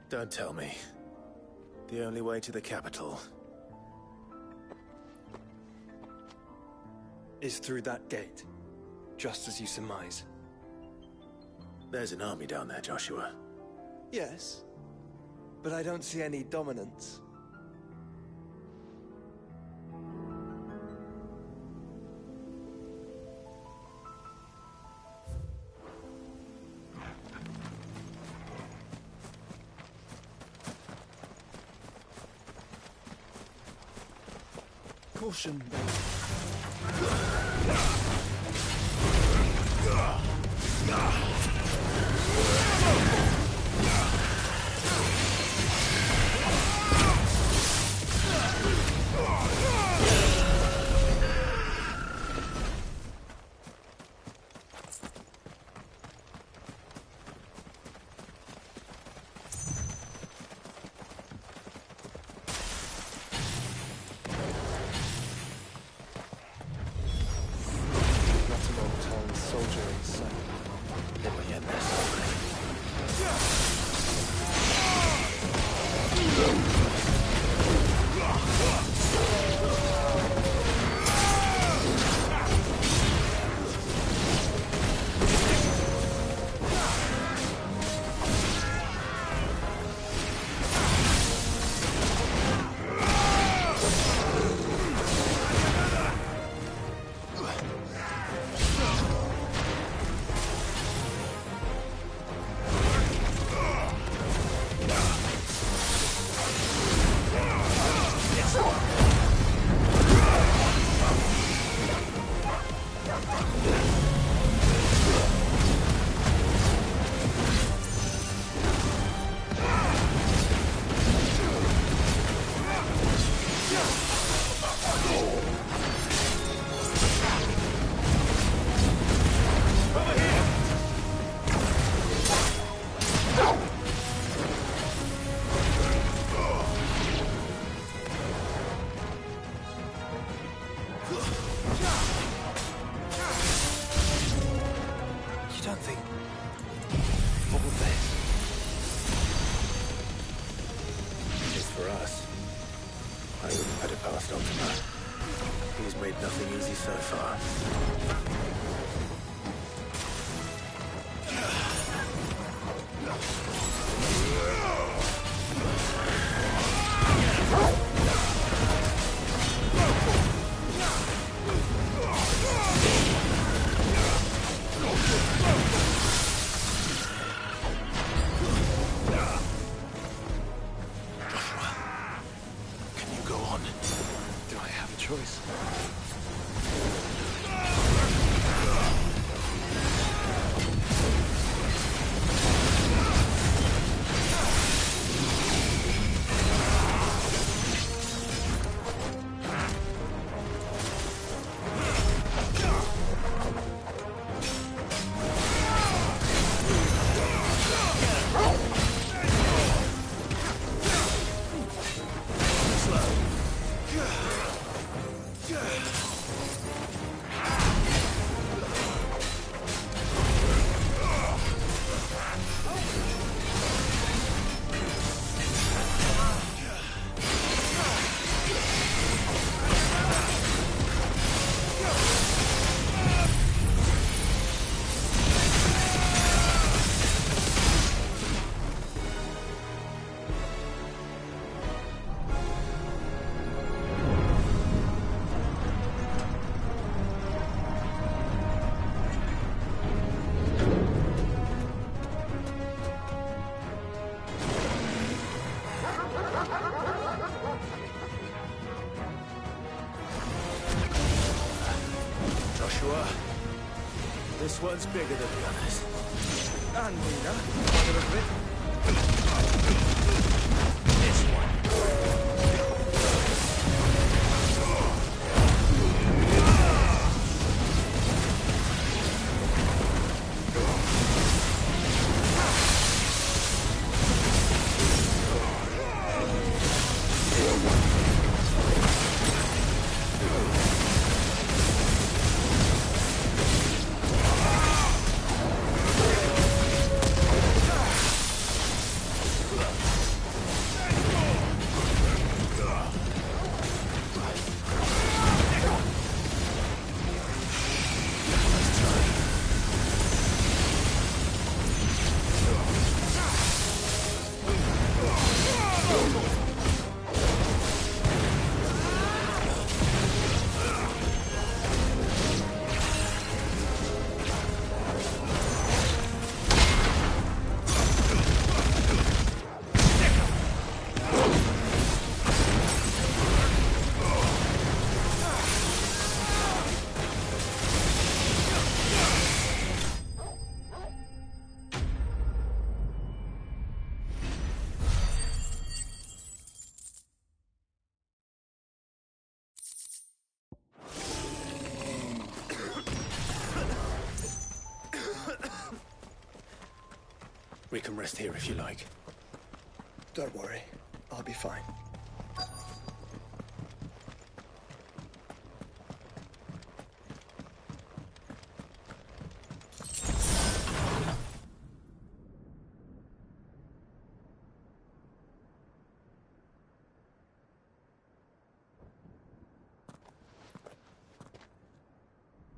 Don't tell me. The only way to the capital is through that gate, just as you surmise. There's an army down there, Joshua. Yes, but I don't see any dominance. Caution. choice. one's bigger than the others. And Nina, by the look of it. This one. We can rest here if you like. Don't worry, I'll be fine.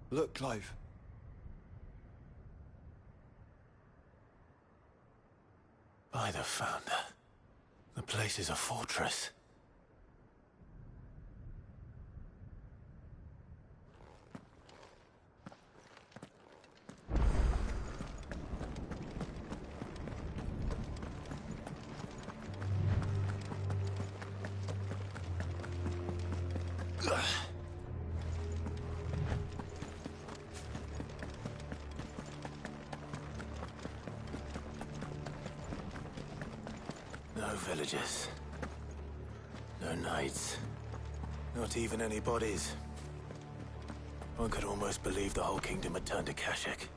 Look, Clive. By the Founder. The place is a fortress. No villagers. No knights. Not even any bodies. One could almost believe the whole kingdom had turned to Kashyyyk.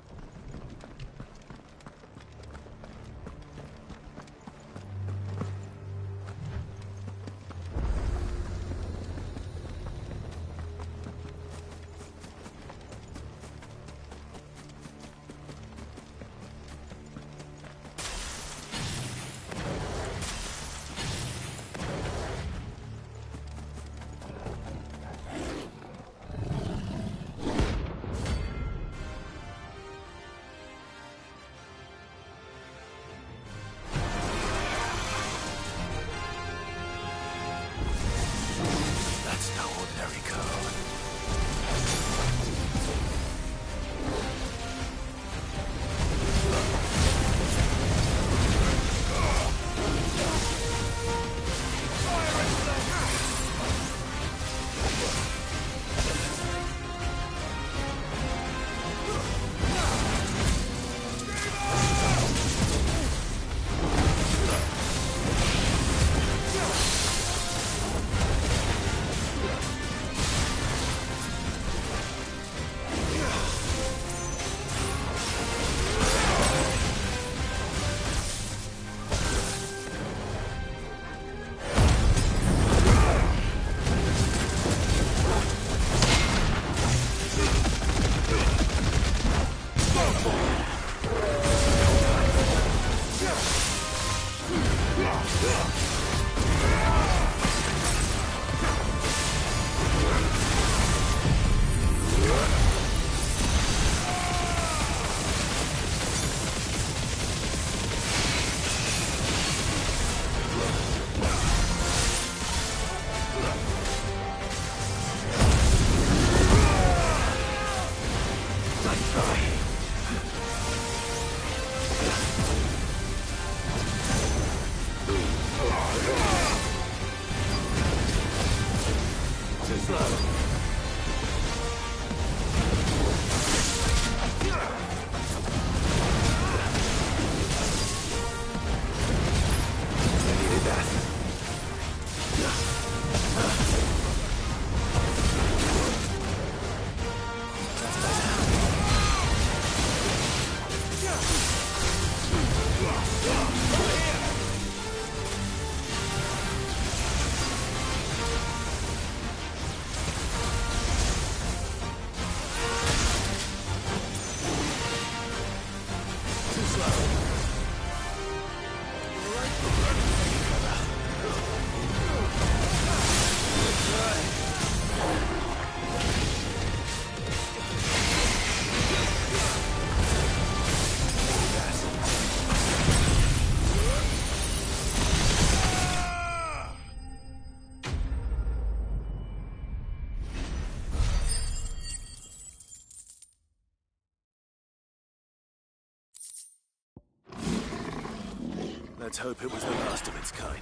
Let's hope it was the last of its kind.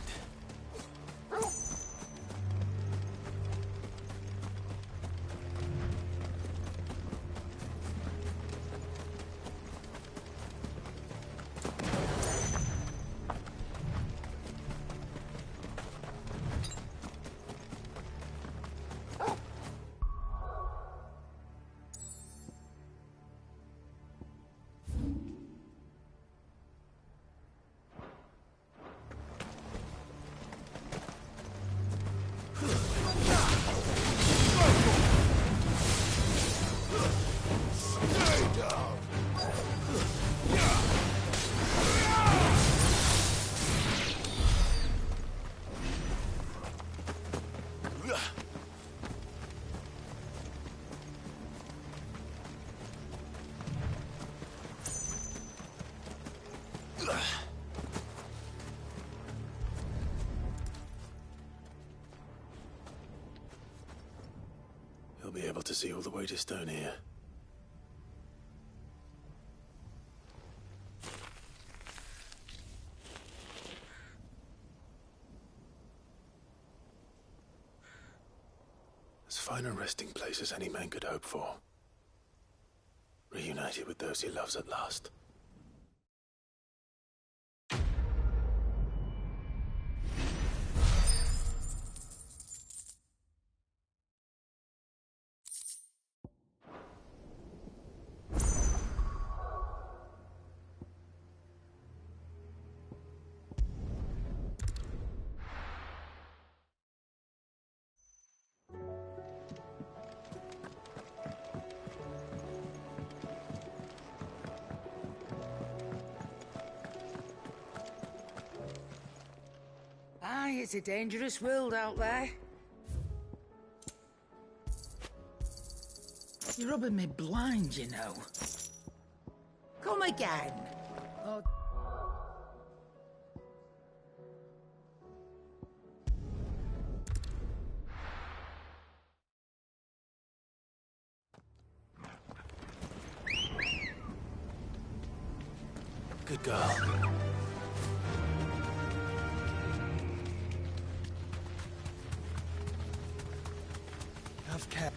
You'll be able to see all the way to Stone here. As fine a resting place as any man could hope for. Reunited with those he loves at last. Aye, it's a dangerous world out there. You're rubbing me blind, you know. Come again. Oh. Good girl. Have care.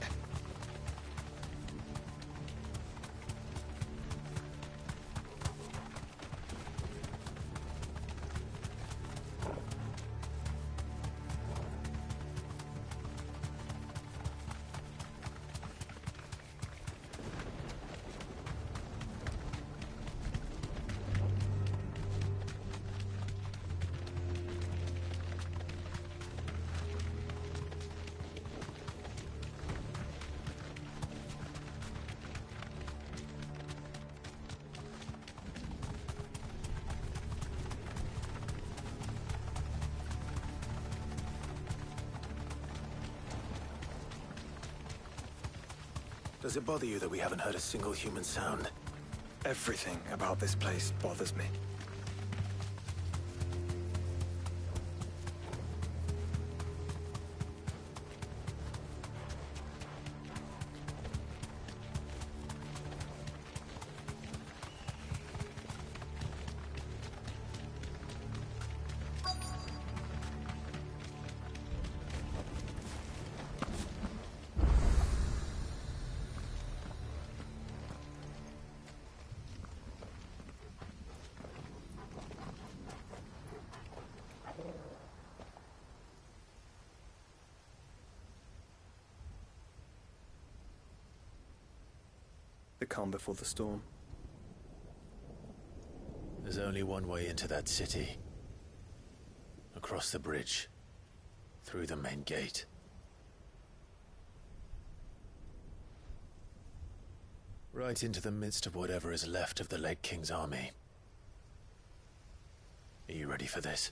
Does it bother you that we haven't heard a single human sound? Everything about this place bothers me. The calm before the storm. There's only one way into that city. Across the bridge. Through the main gate. Right into the midst of whatever is left of the late King's army. Are you ready for this?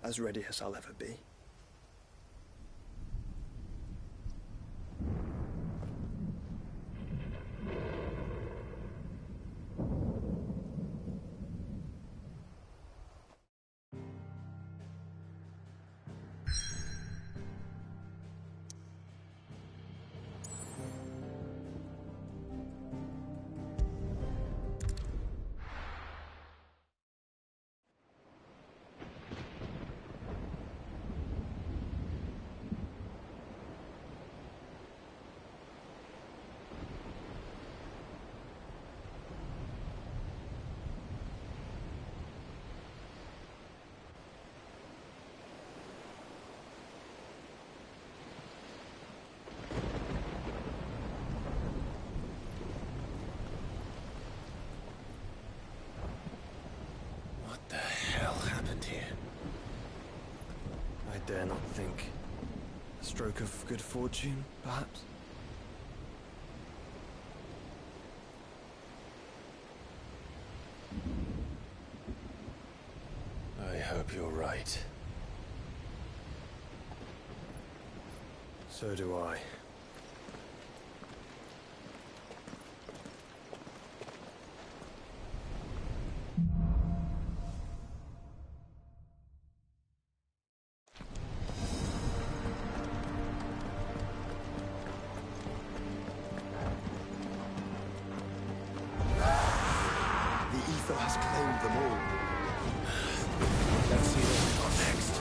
As ready as I'll ever be. What the hell happened here? I dare not think. A stroke of good fortune, perhaps? I hope you're right. So do I. The ether has claimed them all. Let's see what we got next.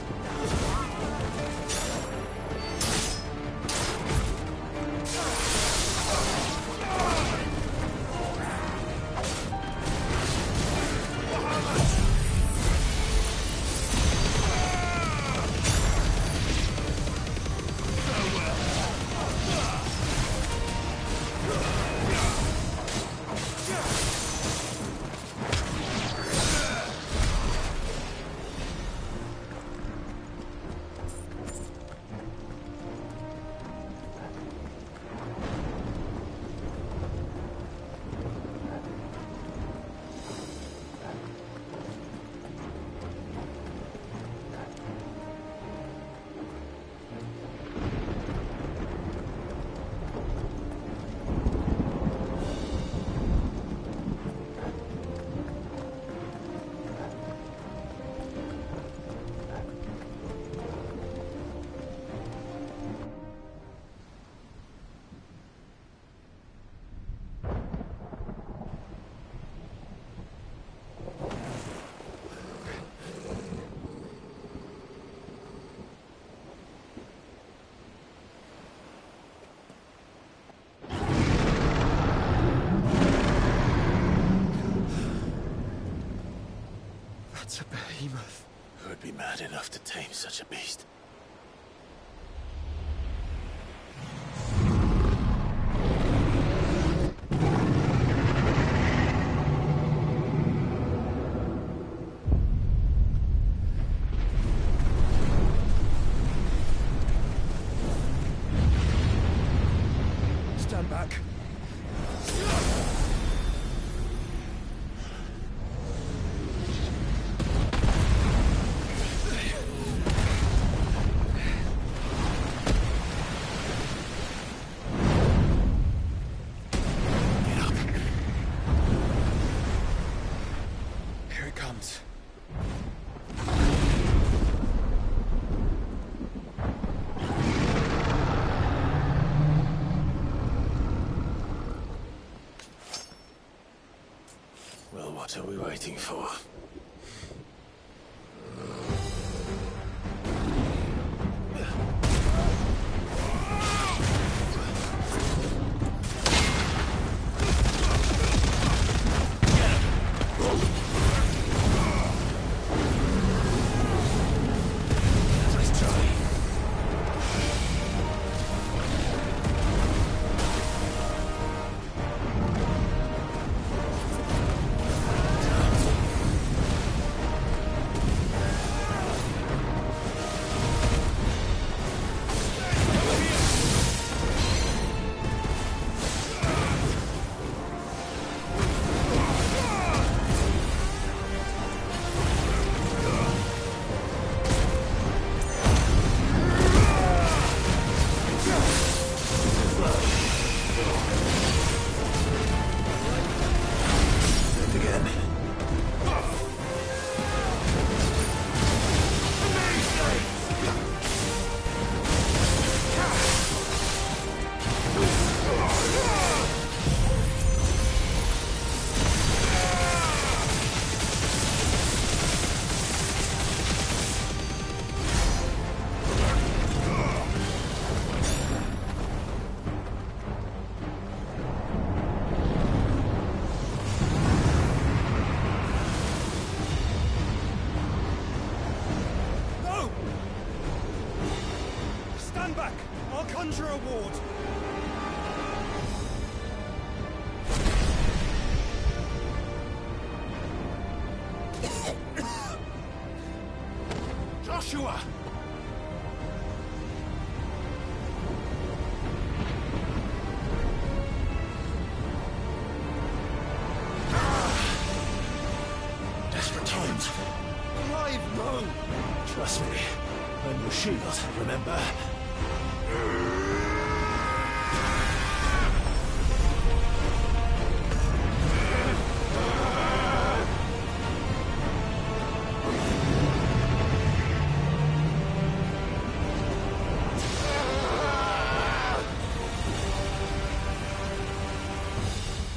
That's a behemoth. Who would be mad enough to tame such a beast? Stand back. Here it comes. Well, what are we waiting for? Conjurer Award! Joshua! Desperate times. Clive, no! Trust me. I'm your shield, remember?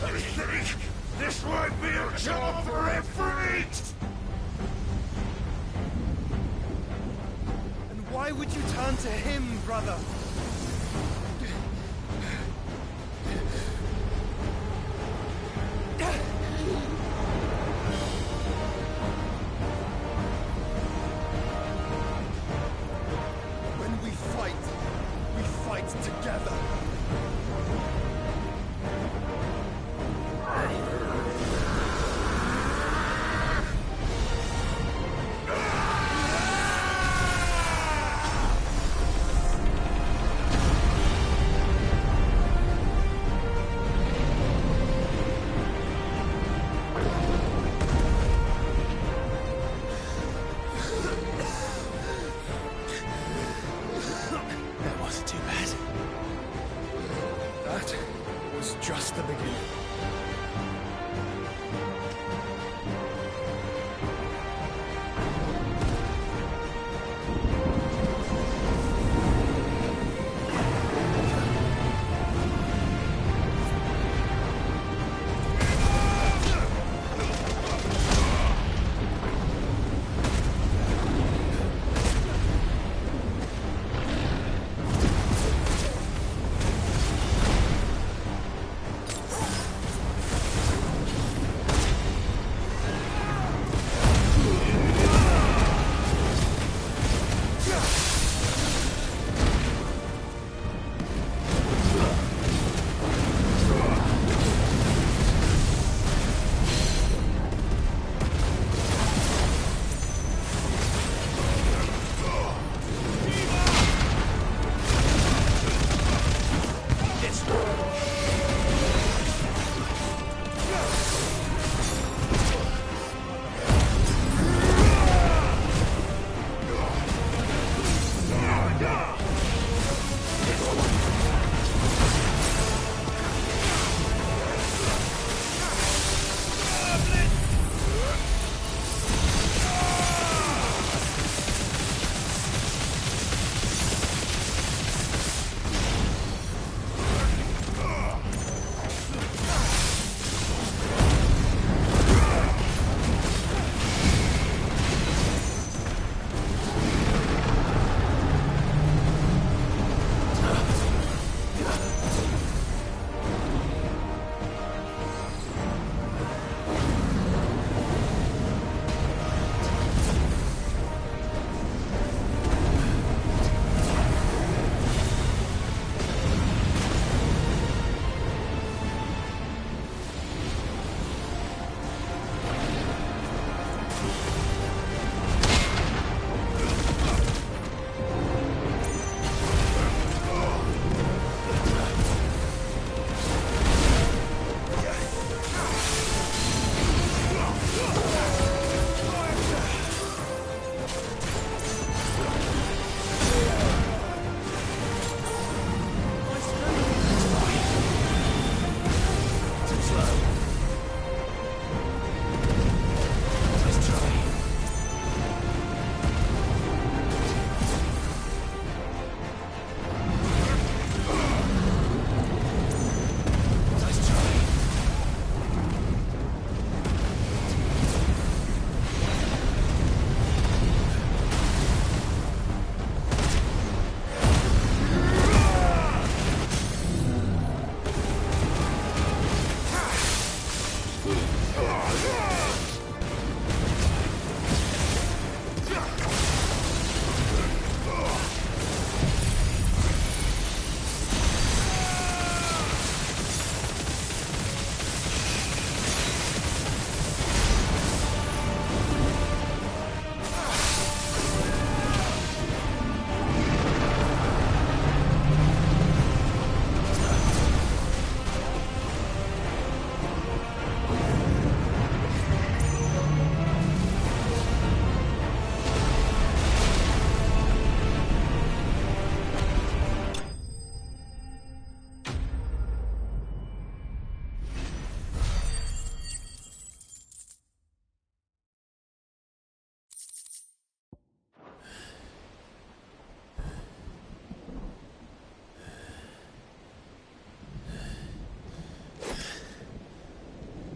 I think this might be a job for Ifrit! And why would you turn to him, brother? When we fight together. That wasn't too bad. That was just the beginning.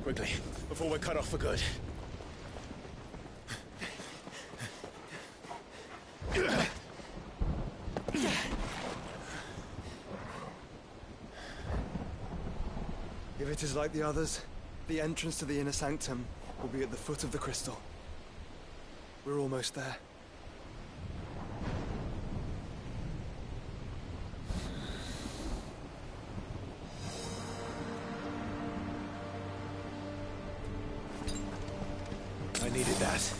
Quickly, before we're cut off for good. If it is like the others, the entrance to the inner sanctum will be at the foot of the crystal. We're almost there. I needed that.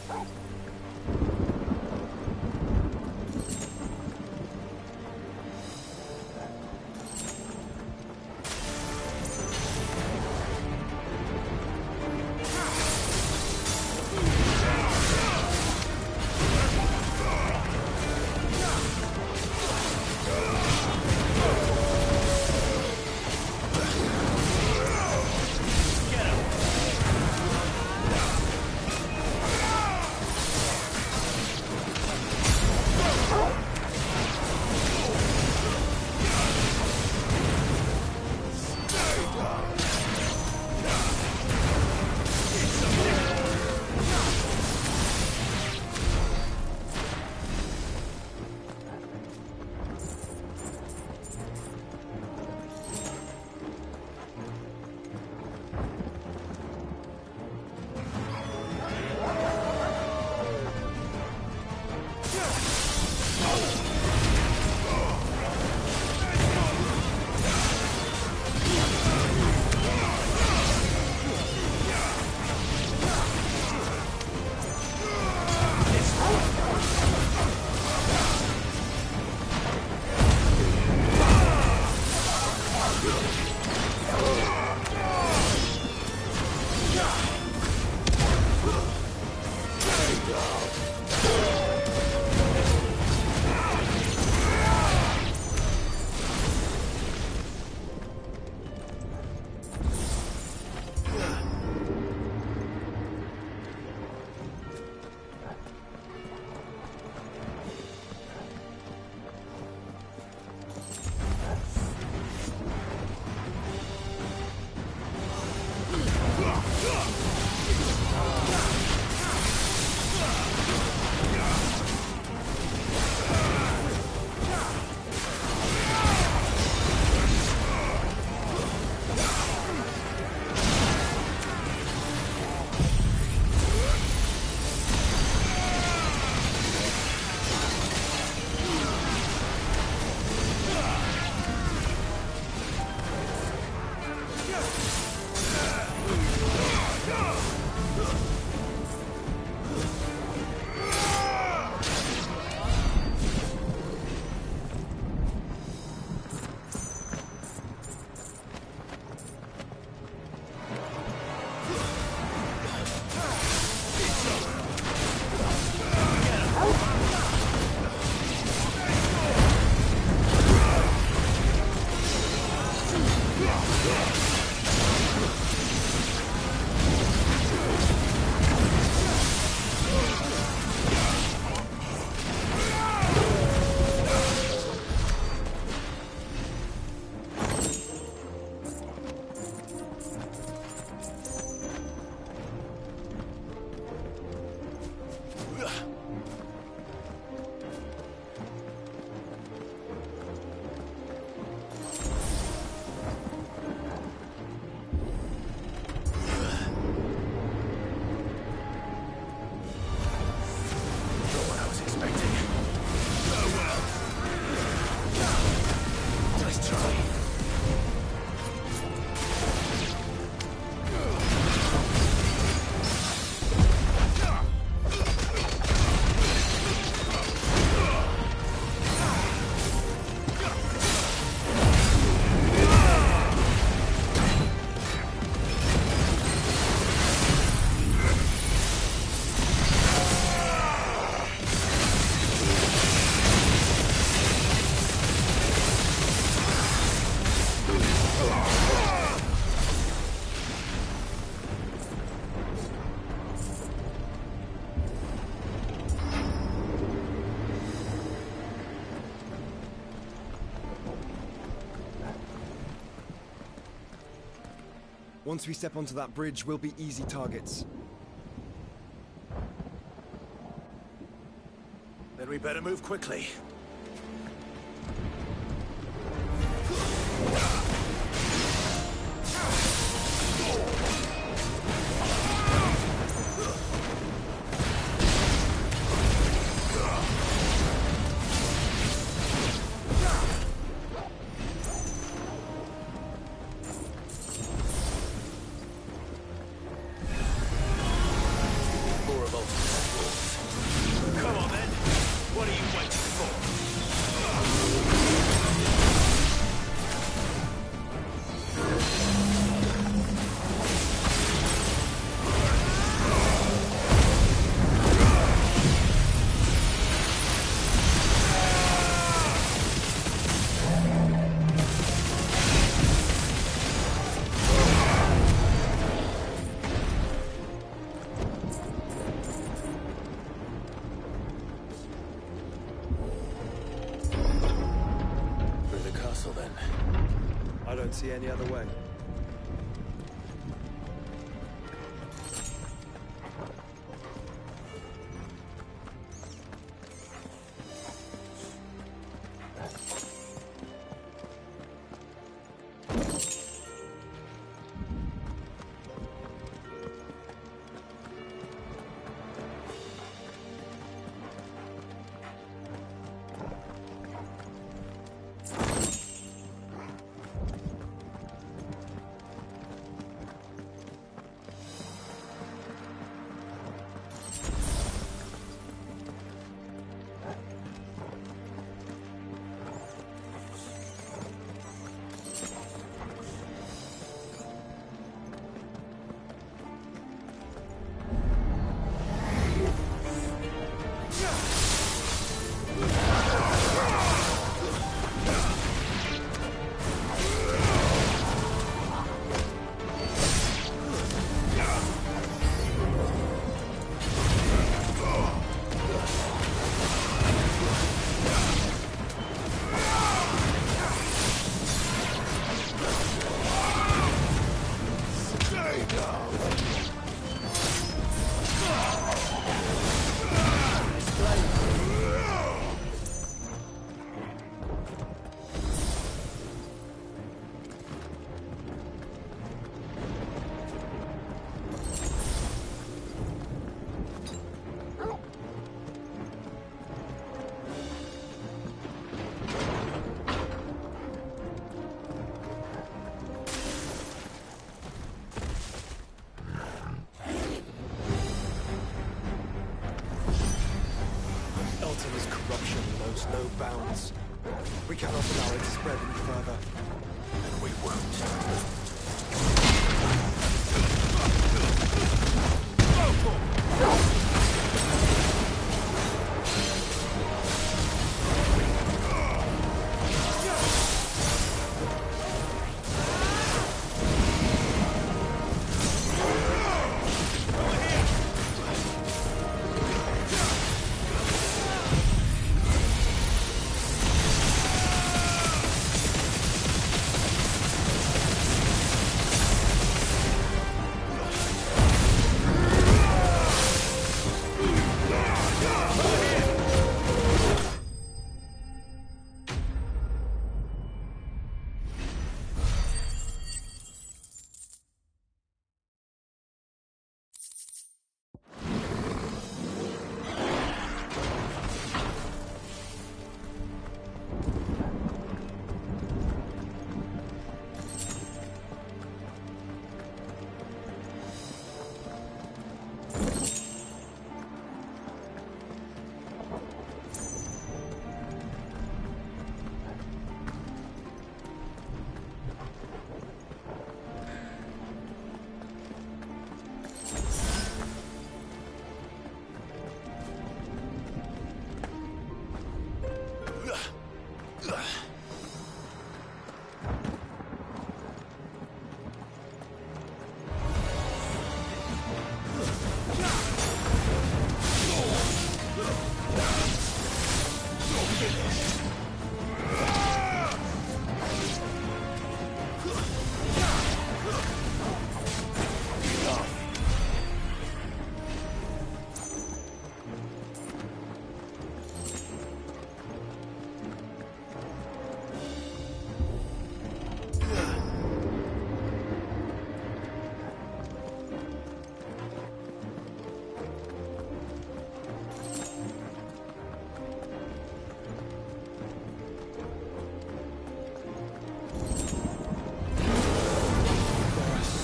Once we step onto that bridge, we'll be easy targets. Then we better move quickly. Come on then. What are you waiting for? I don't see any other way. Ultima's corruption knows no bounds. We cannot allow it to spread any further. And we won't.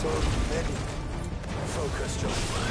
so many. Focus, Joshua.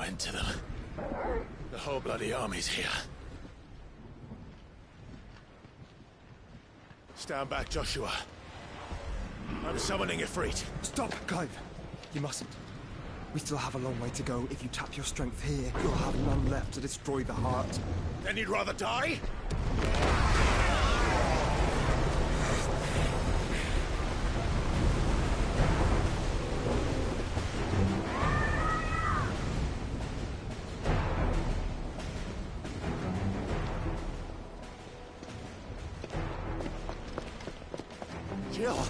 end to them. The whole bloody army's here. Stand back, Joshua. I'm summoning Ifrit. Stop, Clive! You mustn't. We still have a long way to go. If you tap your strength here, you'll have none left to destroy the heart. Then you'd rather die? Jill!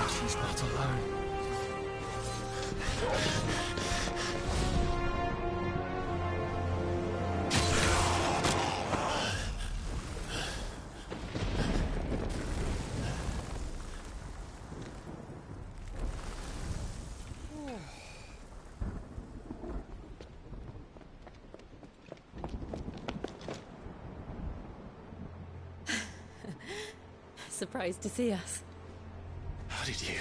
She's not alone. Surprised to see us. How did you?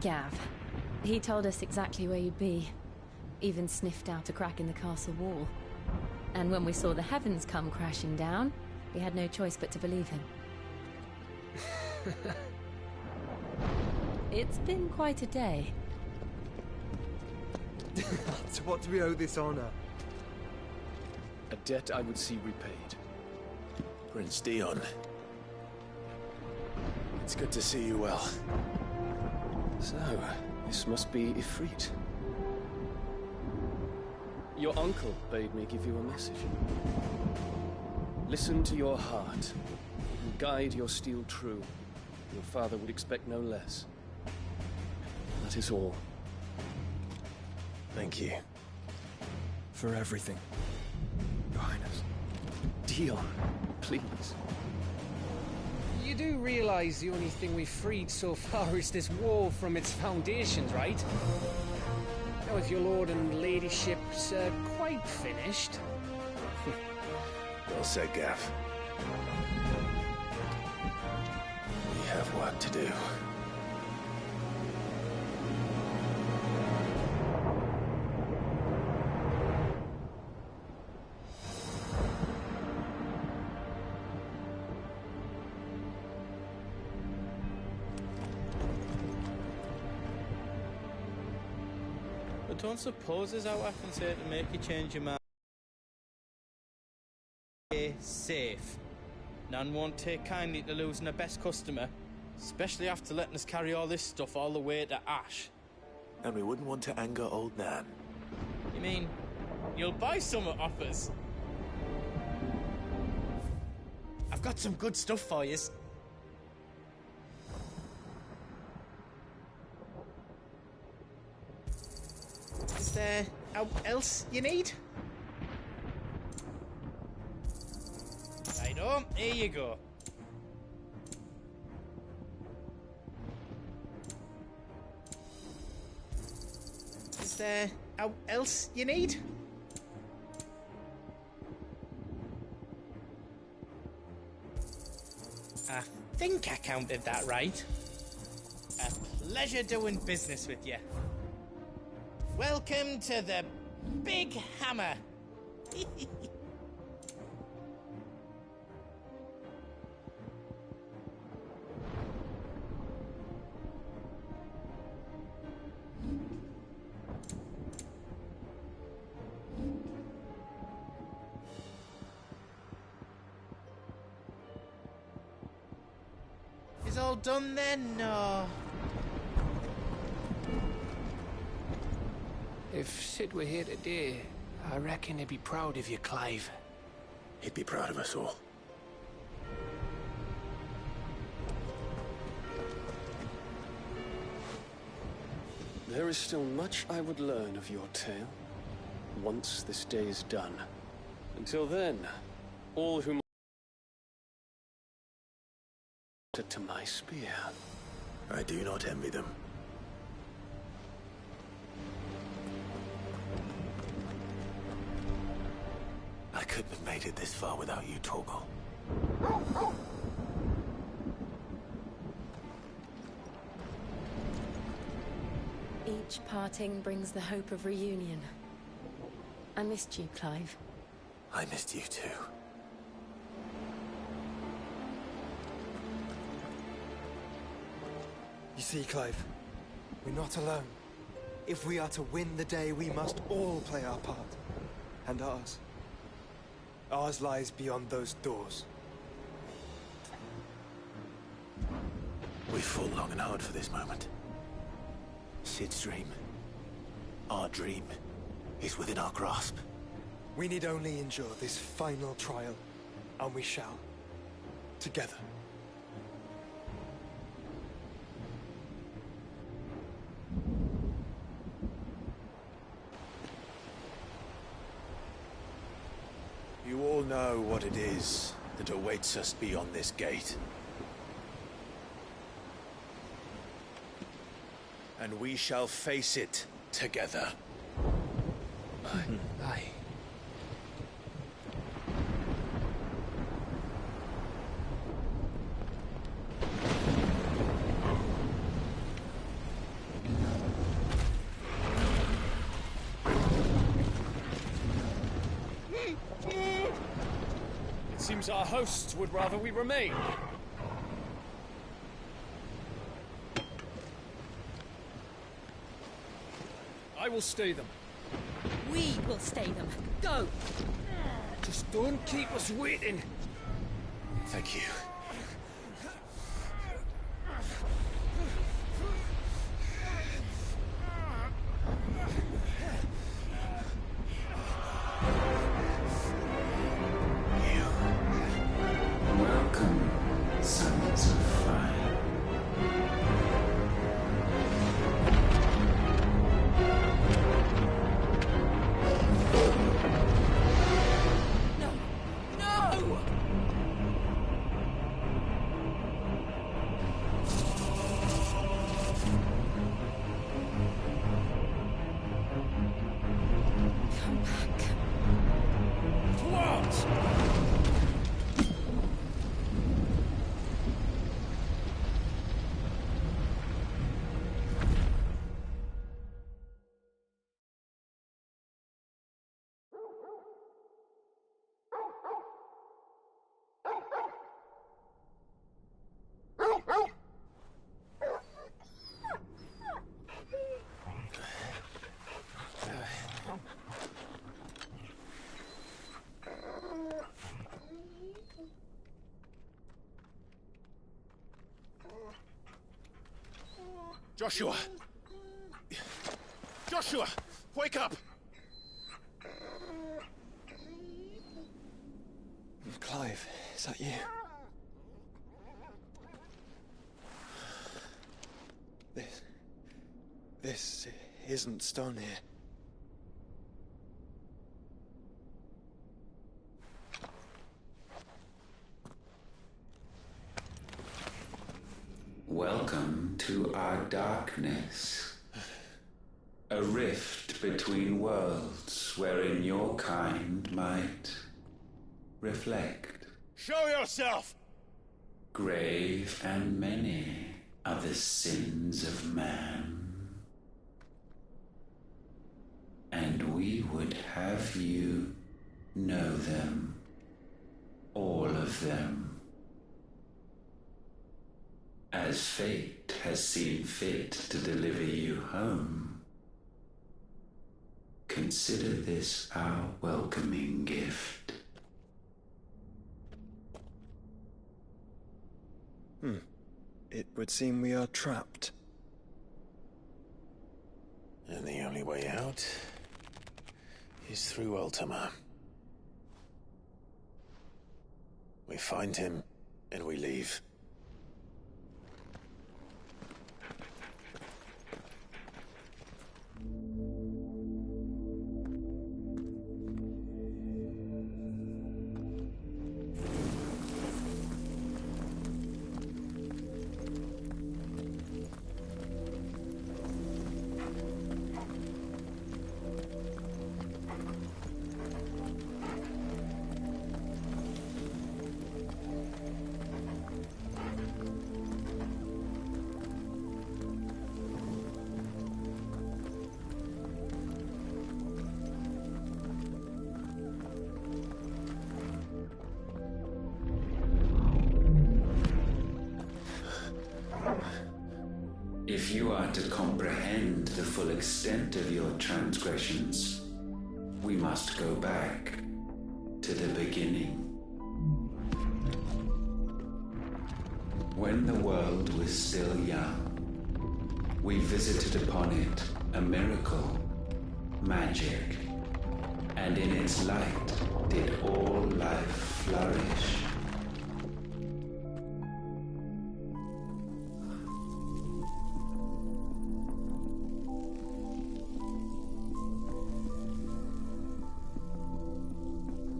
Gav. He told us exactly where you'd be. Even sniffed out a crack in the castle wall. And when we saw the heavens come crashing down, we had no choice but to believe him. It's been quite a day. To what do we owe this honor? A debt I would see repaid. Prince Dion. It's good to see you well. So, this must be Ifrit. Your uncle bade me give you a message. Listen to your heart, and guide your steel true. Your father would expect no less. That is all. Thank you. For everything, Your Highness. Dion, please. You do realize the only thing we've freed so far is this wall from its foundations, right? Now, if your lord and ladyship's quite finished. Well said, Gav. We have work to do. But don't suppose there's how I can say to make you change your mind. Stay safe. None won't take kindly to losing their best customer, especially after letting us carry all this stuff all the way to Ash. And we wouldn't want to anger old Nan. You mean, you'll buy some off us? I've got some good stuff for you. Is there out else you need? Righto, here you go. Is there out else you need? I think I counted that right. A pleasure doing business with you. Welcome to the Big Hammer. Is all done then, or...? If Sid were here today, I reckon he'd be proud of you, Clive. He'd be proud of us all. There is still much I would learn of your tale, once this day is done. Until then, all whom to my spear. I do not envy them. couldn't have made it this far without you, Torgal. Each parting brings the hope of reunion. I missed you, Clive. I missed you too. You see, Clive, we're not alone. If we are to win the day, we must all play our part. And ours. Ours lies beyond those doors. We've fought long and hard for this moment. Sid's dream, our dream, is within our grasp. We need only endure this final trial, and we shall. Together. You all know what it is that awaits us beyond this gate. And we shall face it together. Aye. It seems our hosts would rather we remain. I will stay them. We will stay them. Go! Just don't keep us waiting. Thank you. Welcome, sons of fire. No! Come back. What? Joshua! Joshua! Wake up! Clive, is that you? This isn't stone here. Welcome to our darkness. A rift between worlds wherein your kind might reflect. Show yourself! Grave and many are the sins of man. And we would have you know them. All of them. As fate has seen fit to deliver you home, consider this our welcoming gift. It would seem we are trapped. And the only way out is through Ultima. We find him, and we leave. If you are to comprehend the full extent of your transgressions, we must go back to the beginning. When the world was still young, we visited upon it a miracle, magic, and in its light did all life flourish.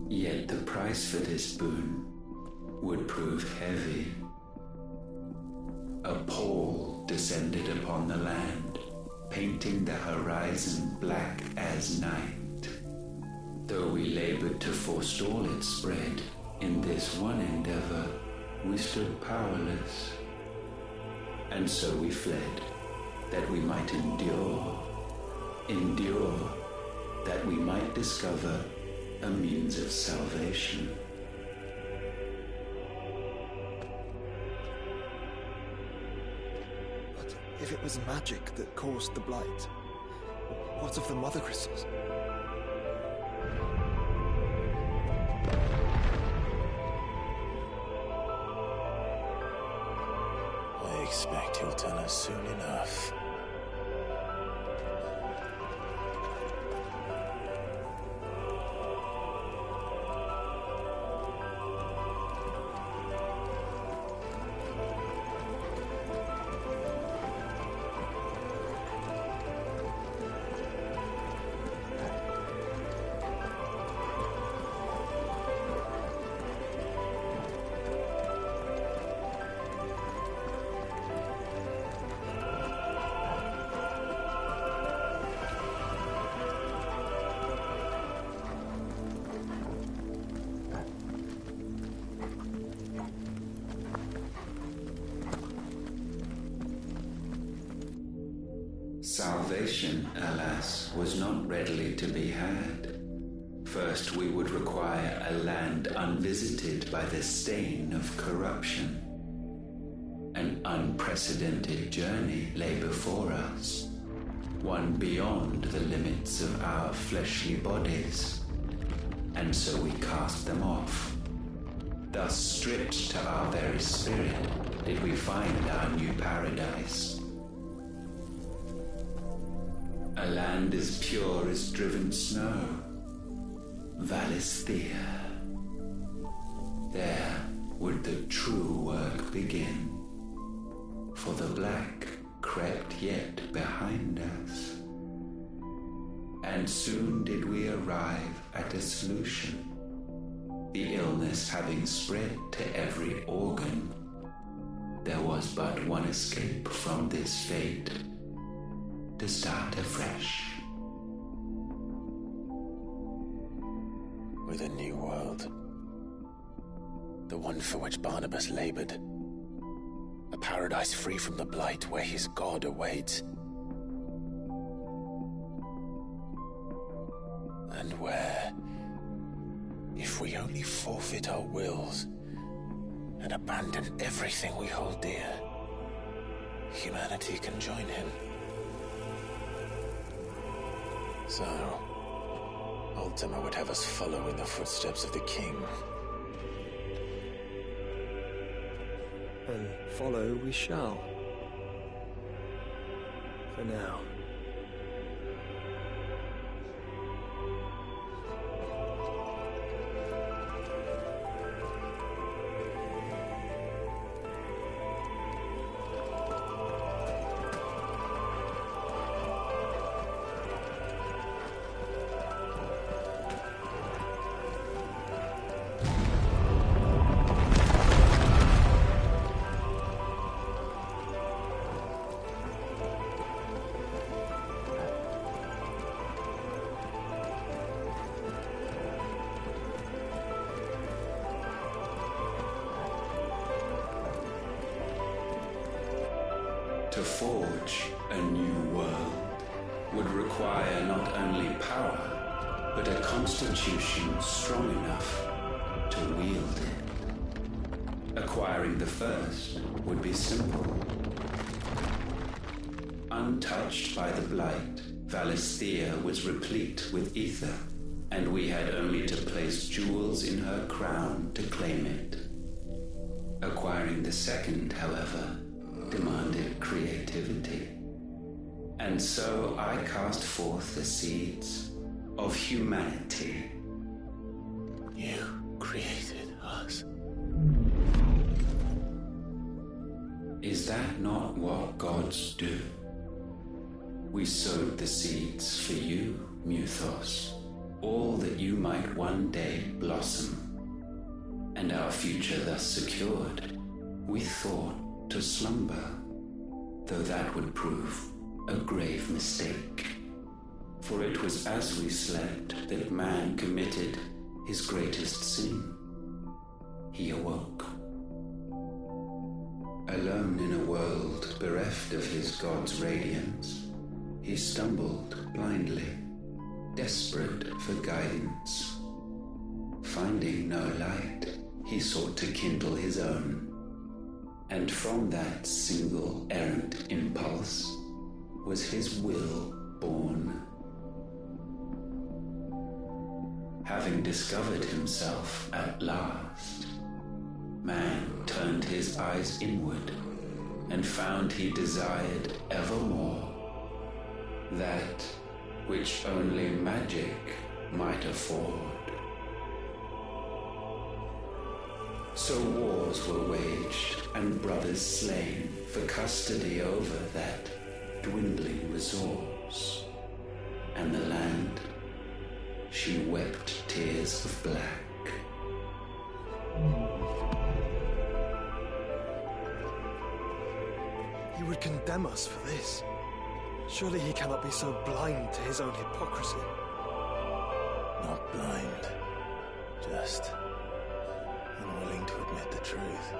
Yet the price for this boon would prove heavy. A pall descended upon the land, painting the horizon black as night. Though we labored to forestall its spread, in this one endeavor we stood powerless. And so we fled, that we might endure, that we might discover a means of salvation. But if it was magic that caused the blight, what of the mother crystals? I expect he'll tell us soon enough. Salvation, alas, was not readily to be had. First, we would require a land unvisited by the stain of corruption. An unprecedented journey lay before us, one beyond the limits of our fleshly bodies. And so we cast them off. Thus, stripped to our very spirit, did we find our new paradise. A land as pure as driven snow, Valisthea. There would the true work begin, for the black crept yet behind us. And soon did we arrive at a solution, the illness having spread to every organ. There was but one escape from this fate, to start afresh. With a new world. The one for which Barnabas labored. A paradise free from the blight where his God awaits. And where, if we only forfeit our wills and abandon everything we hold dear, humanity can join him. So, Ultima would have us follow in the footsteps of the king. And follow we shall. For now. To forge a new world would require not only power, but a constitution strong enough to wield it. Acquiring the first would be simple. Untouched by the blight, Valisthea was replete with ether, and we had only to place jewels in her crown to claim it. Acquiring the second, however, demanded creativity. And so I cast forth the seeds of humanity. You created us. Is that not what gods do? We sowed the seeds for you, Muthos, all that you might one day blossom. And our future thus secured, we thought to slumber, though that would prove a grave mistake. For it was as we slept that man committed his greatest sin. He awoke. Alone in a world bereft of his god's radiance, he stumbled blindly, desperate for guidance. Finding no light, he sought to kindle his own, and from that single errant impulse was his will born. Having discovered himself at last, man turned his eyes inward and found he desired evermore that which only magic might afford. So wars were waged and brothers slain for custody over that dwindling resource, and the land, she wept tears of black. He would condemn us for this. Surely he cannot be so blind to his own hypocrisy. Not blind, just unwilling to admit the truth.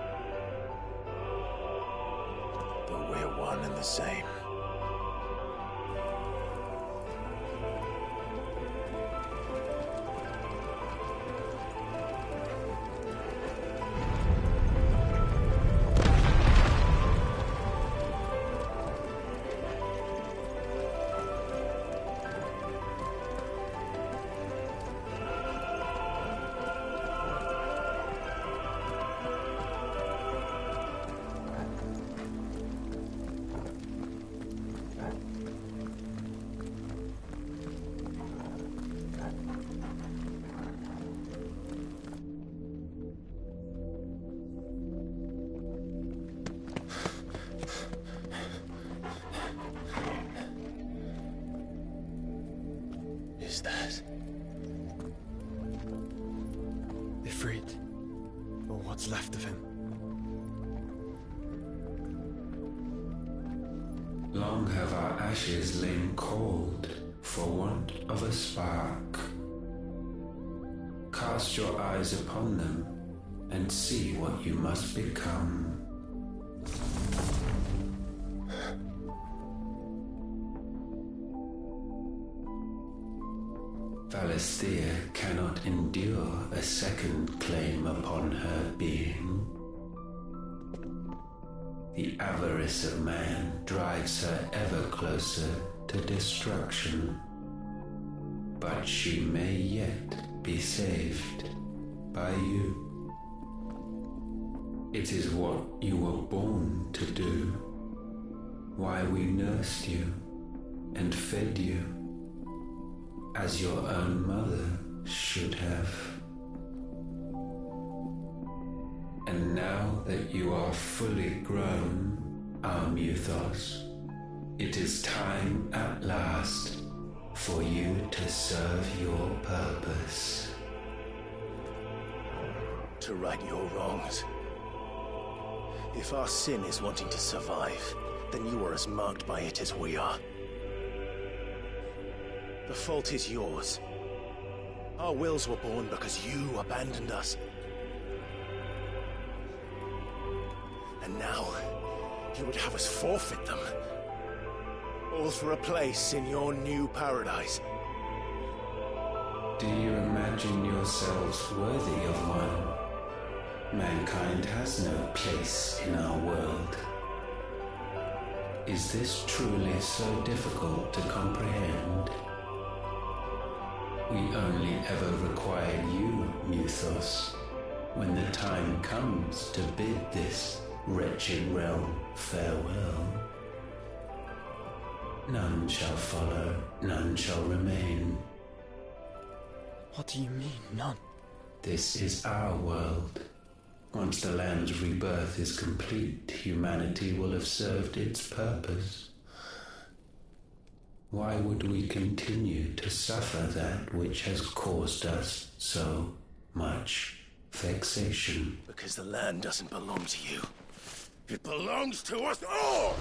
But we're one and the same. Is that Ifrit, or what's left of him? Long have our ashes lain cold for want of a spark. Cast your eyes upon them and see what you must become. Valisthea cannot endure a second claim upon her being. The avarice of man drives her ever closer to destruction, but she may yet be saved by you. It is what you were born to do, why we nursed you and fed you, as your own mother should have. And now that you are fully grown, our Muthos, it is time at last for you to serve your purpose. to right your wrongs? If our sin is wanting to survive, then you are as marked by it as we are. The fault is yours. Our wills were born because you abandoned us. And now, you would have us forfeit them. All for a place in your new paradise. Do you imagine yourselves worthy of one? Mankind has no place in our world. Is this truly so difficult to comprehend? We only ever require you, Muthos, when the time comes to bid this wretched realm farewell. None shall follow, none shall remain. What do you mean, none? This is our world. Once the land's rebirth is complete, humanity will have served its purpose. Why would we continue to suffer that which has caused us so much vexation? Because the land doesn't belong to you. It belongs to us all!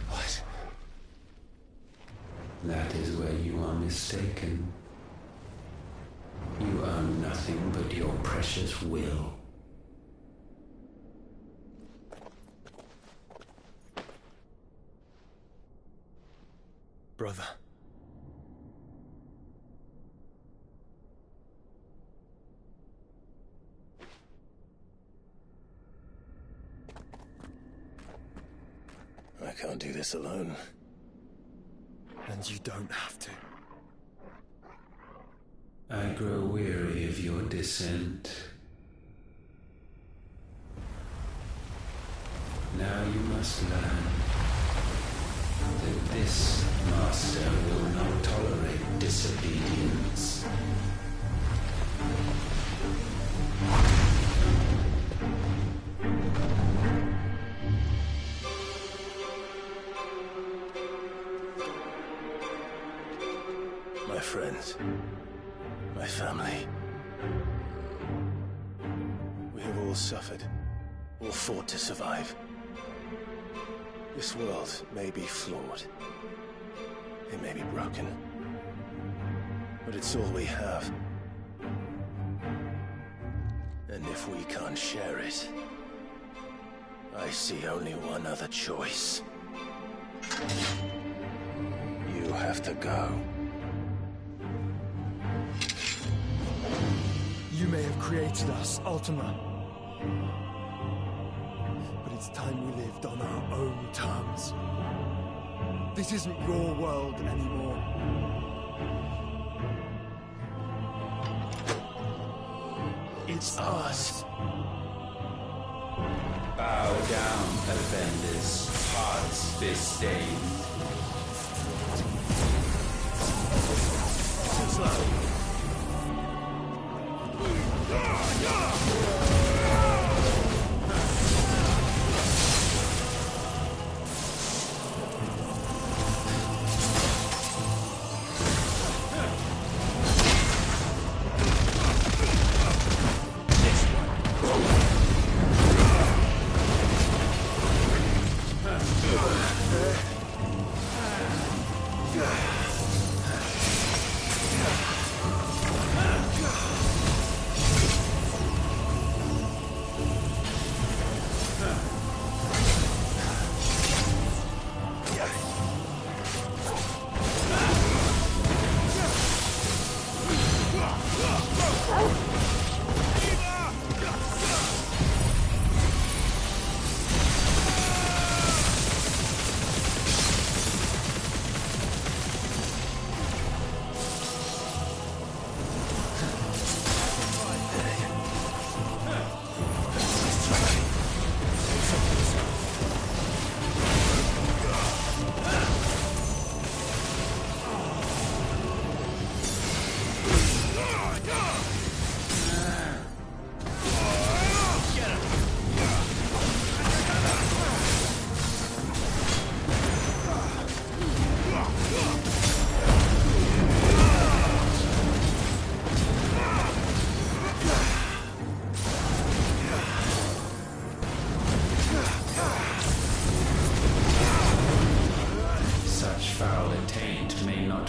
What? That is where you are mistaken. You own nothing but your precious will. Brother. I can't do this alone. And you don't have to. I grow weary of your dissent. Now you must learn that this master will not tolerate disobedience. My friends, my family. We have all suffered, all fought to survive. This world may be flawed. It may be broken. But it's all we have. And if we can't share it, I see only one other choice. You have to go. You may have created us, Ultima. But it's time we lived on our own terms. This isn't your world anymore. It's ours. Bow down, offenders, hearts disdained. Too slow.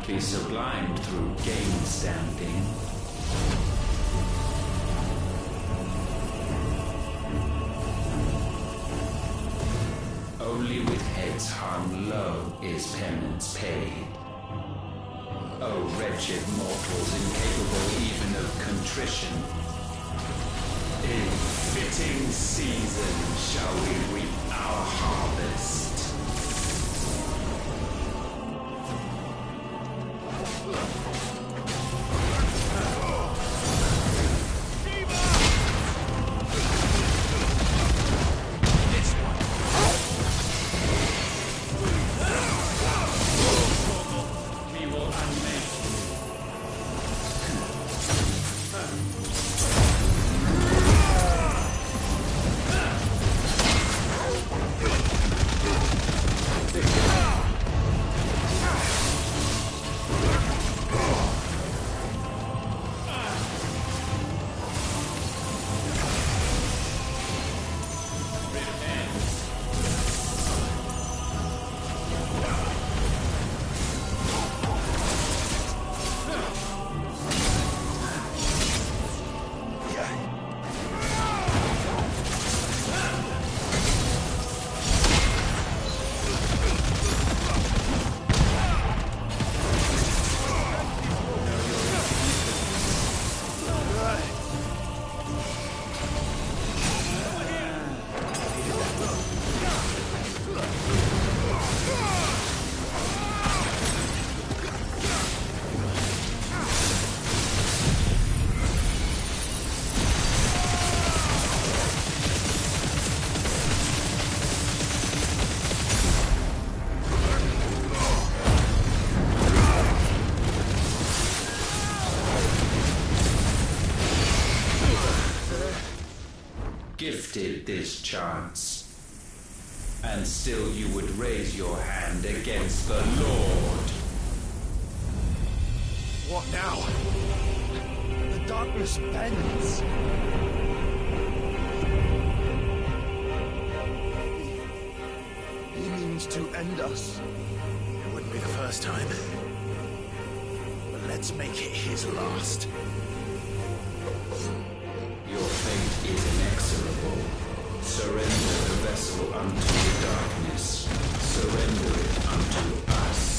Be sublimed through game standing. Only with heads hung low is penance paid. O wretched mortals incapable even of contrition. In fitting season shall we reap our harvest. Gifted this chance, and still you would raise your hand against the Lord. What now? The darkness bends. He means to end us. It wouldn't be the first time. But let's make it his last. Your fate is inexorable. Surrender the vessel unto the darkness. Surrender it unto us.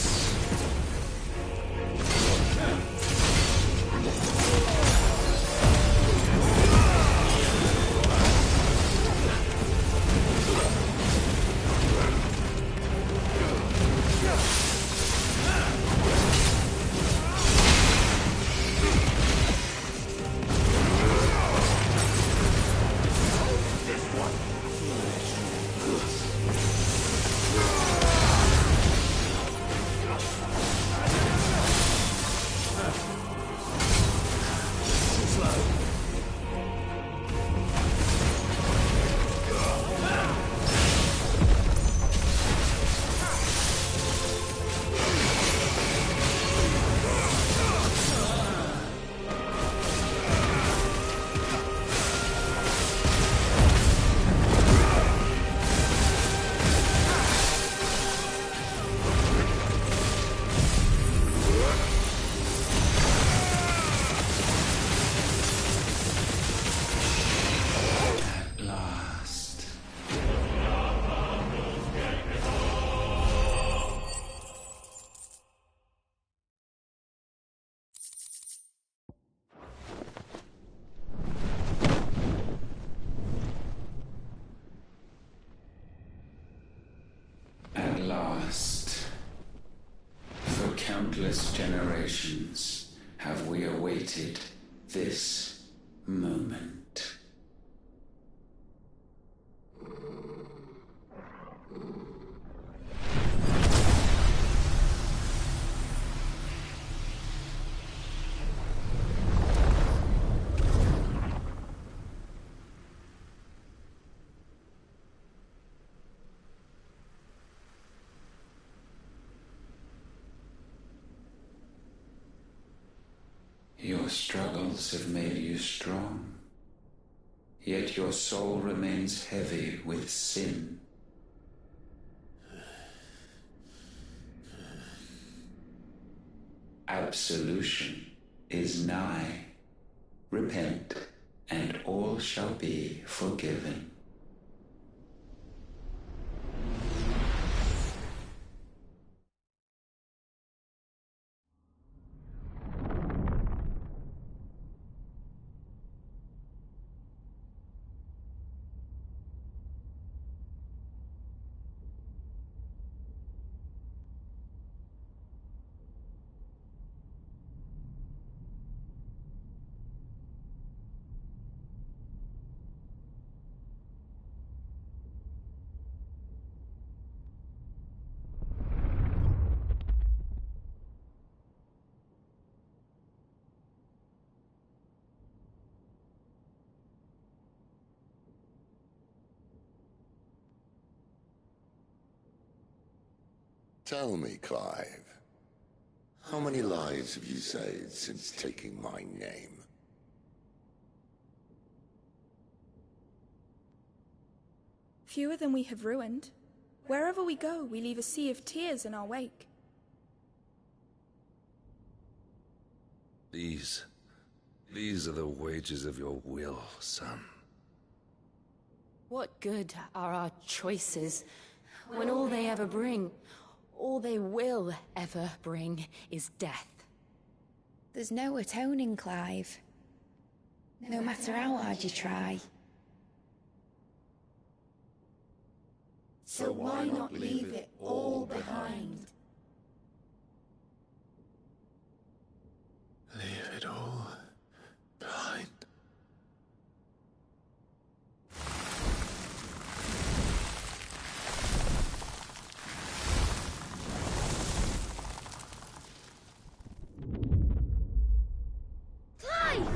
At last, for countless generations have we awaited this moment. Your struggles have made you strong, yet your soul remains heavy with sin. Absolution is nigh. Repent, and all shall be forgiven. Tell me, Clive, how many lives have you saved since taking my name? Fewer than we have ruined. Wherever we go, we leave a sea of tears in our wake. These are the wages of your will, son. What good are our choices when all they ever bring, all they will ever bring, is death? There's no atoning, Clive. No matter how hard you try. So why not leave it all behind? Leave it all behind. Clive!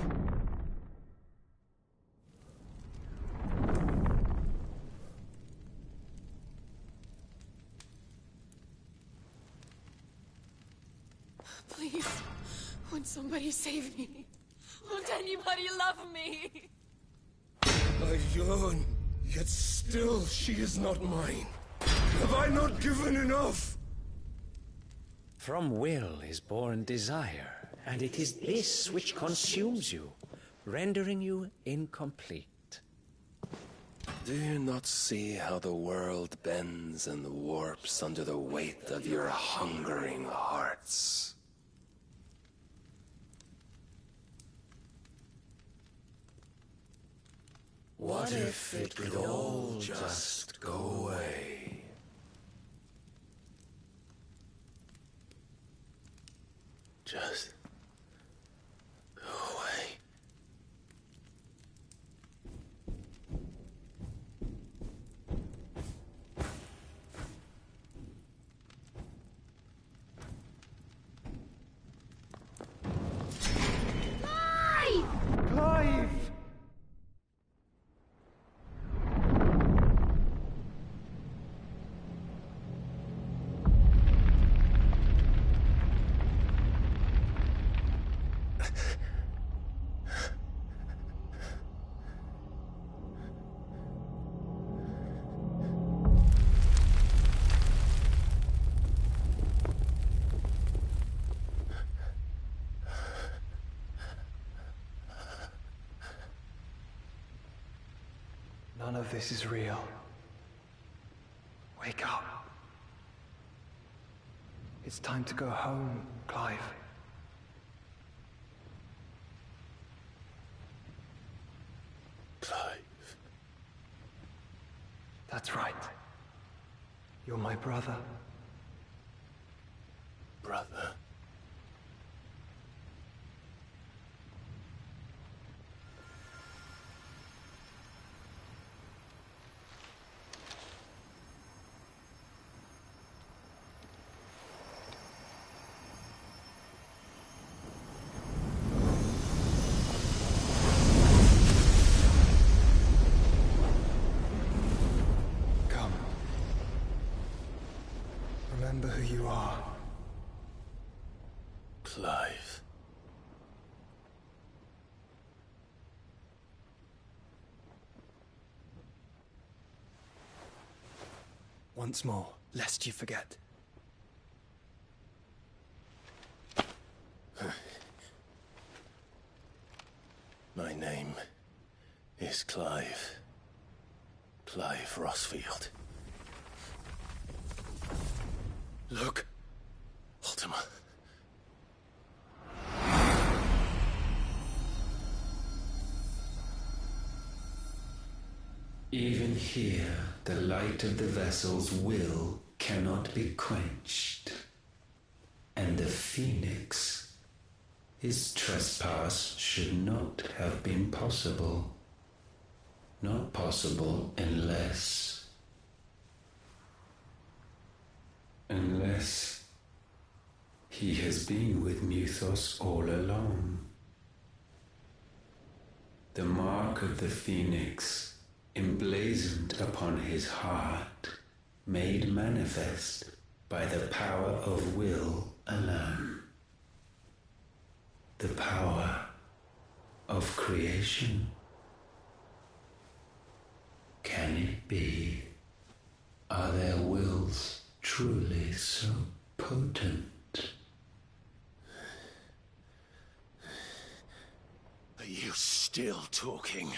Please, won't somebody save me? Won't anybody love me? I yearn, yet still she is not mine. Have I not given enough? From will is born desire, and it is this which consumes you, rendering you incomplete. Do you not see how the world bends and warps under the weight of your hungering hearts? What if it could all just go away? Just go away. Clive! None of this is real. Wake up. It's time to go home, Clive. Clive. That's right. You're my brother. Brother. Come. Remember who you are. Clive. Once more, lest you forget. My name is Clive. Clive Rossfield. Look, Ultima. Even here, the light of the vessel's will cannot be quenched. And the Phoenix, his trespass should not have been possible. Not possible unless he has been with Muthos all along. The mark of the Phoenix, emblazoned upon his heart, made manifest by the power of will alone. The power of creation. Can it be? Are their wills truly so potent? Are you still talking?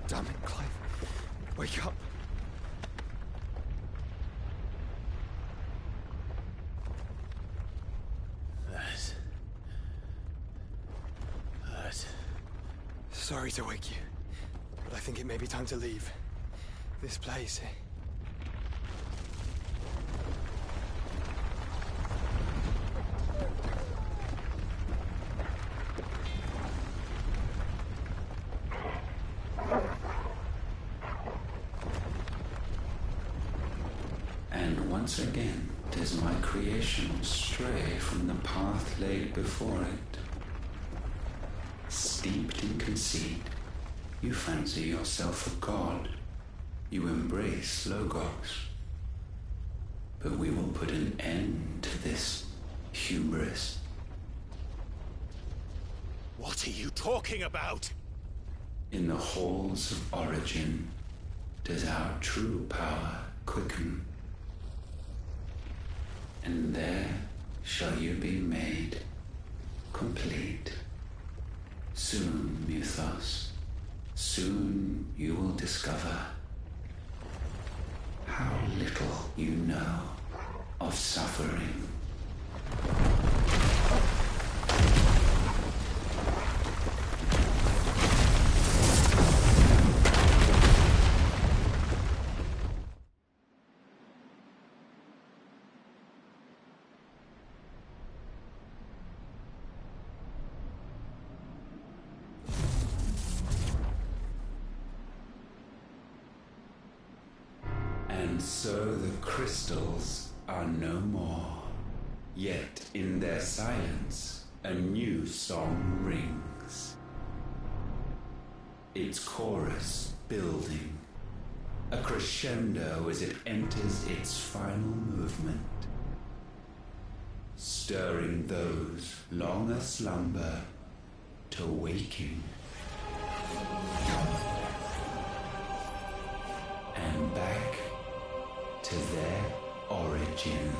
Damn it, Clive. Wake up. That. Sorry to wake you, but I think it may be time to leave. This place. And once again does my creation stray from the path laid before it. Steeped in conceit, you fancy yourself a god. You embrace Logos. But we will put an end to this hubris. What are you talking about? In the halls of origin does our true power quicken. And there shall you be made complete. Soon, Mythos, soon you will discover how little you know of suffering. And so the crystals are no more. Yet in their silence, a new song rings. Its chorus building, a crescendo as it enters its final movement, stirring those long aslumber to waking. And back to their origin.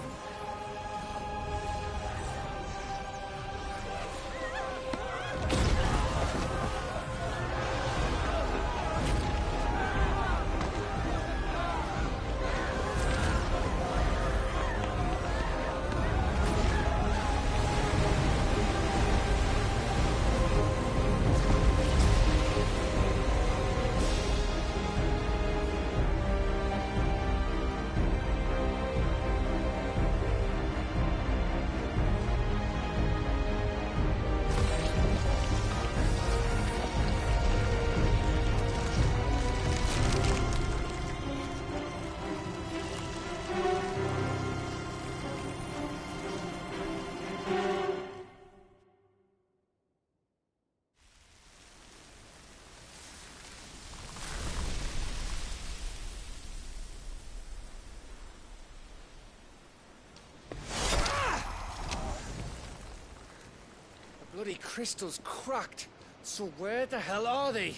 crystal's cracked. So where the hell are they?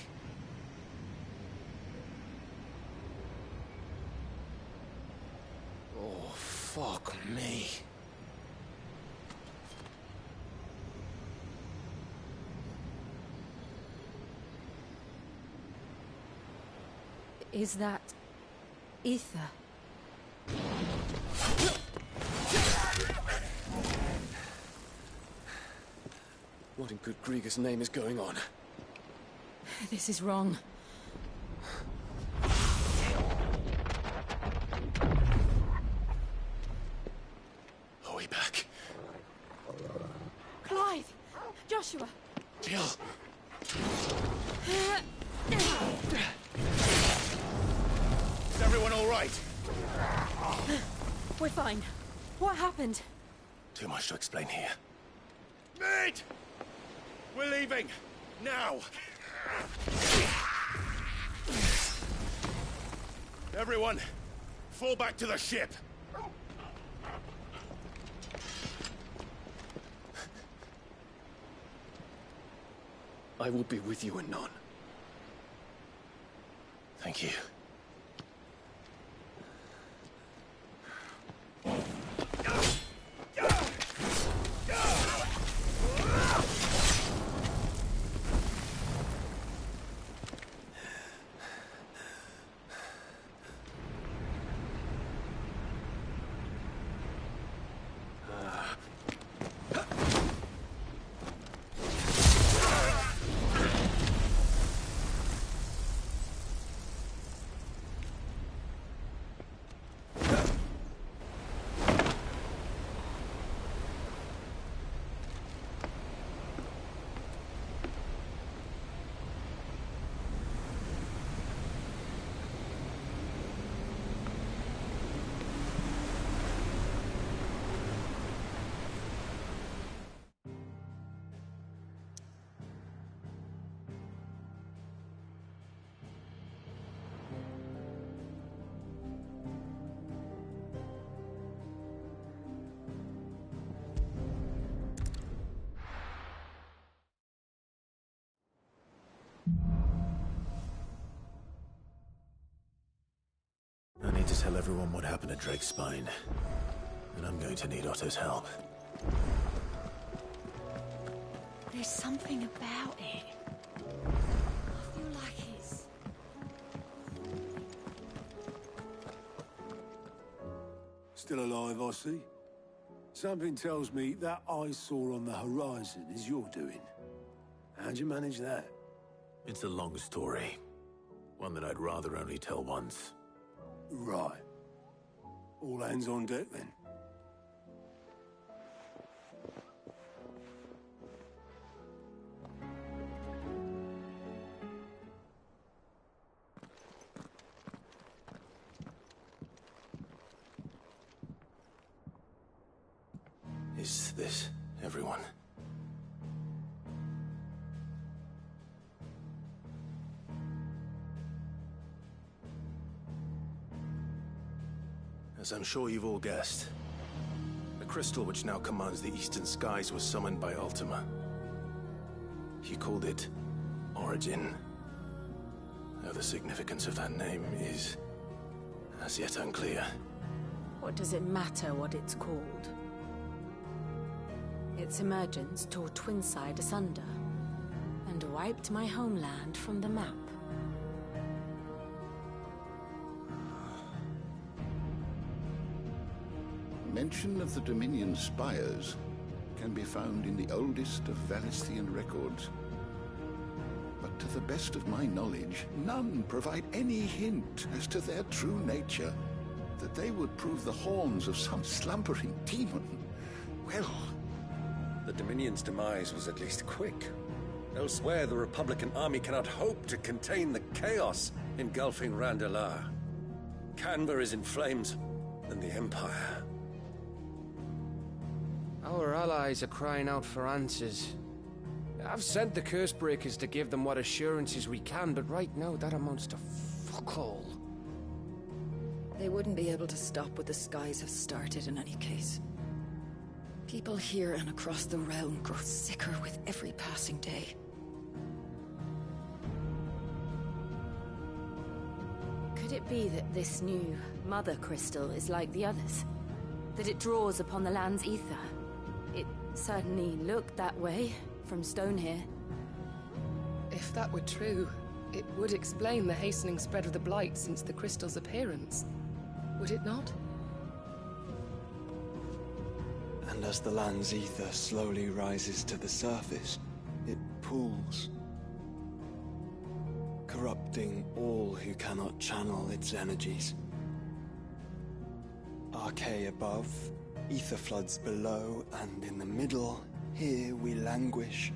Oh, fuck me. Is that ether? What in good Grieger's name is going on? This is wrong. Are we back? Clive! Joshua! Jill! Is everyone all right? We're fine. What happened? Too much to explain here. Mate! We're leaving! Now! Everyone, fall back to the ship! I will be with you anon. Thank you. I need to tell everyone what happened at Drake's Spine. And I'm going to need Otto's help. There's something about it. I feel like it's... Still alive, I see. Something tells me that I saw on the horizon is your doing. How'd you manage that? It's a long story. One that I'd rather only tell once. Right. All hands on deck, then. Is this everyone? As I'm sure you've all guessed, the crystal which now commands the eastern skies was summoned by Ultima. He called it Origin. Though the significance of that name is as yet unclear. What does it matter what it's called? Its emergence tore Twinside asunder and wiped my homeland from the map. Mention of the Dominion spires can be found in the oldest of Valisthian records. But to the best of my knowledge, none provide any hint as to their true nature. That they would prove the horns of some slumbering demon. Well... The Dominion's demise was at least quick. Elsewhere, the Republican army cannot hope to contain the chaos engulfing Randalar. Canberra is in flames, and the Empire... Our allies are crying out for answers. I've sent the Cursebreakers to give them what assurances we can, but right now that amounts to fuck all. They wouldn't be able to stop what the skies have started in any case. People here and across the realm grow sicker with every passing day. Could it be that this new Mother Crystal is like the others? That it draws upon the land's ether? It certainly looked that way from stone here. If that were true, it would explain the hastening spread of the Blight since the crystal's appearance. Would it not? And as the land's ether slowly rises to the surface, it pools, corrupting all who cannot channel its energies. Archay above, ether floods below, and in the middle, here we languish,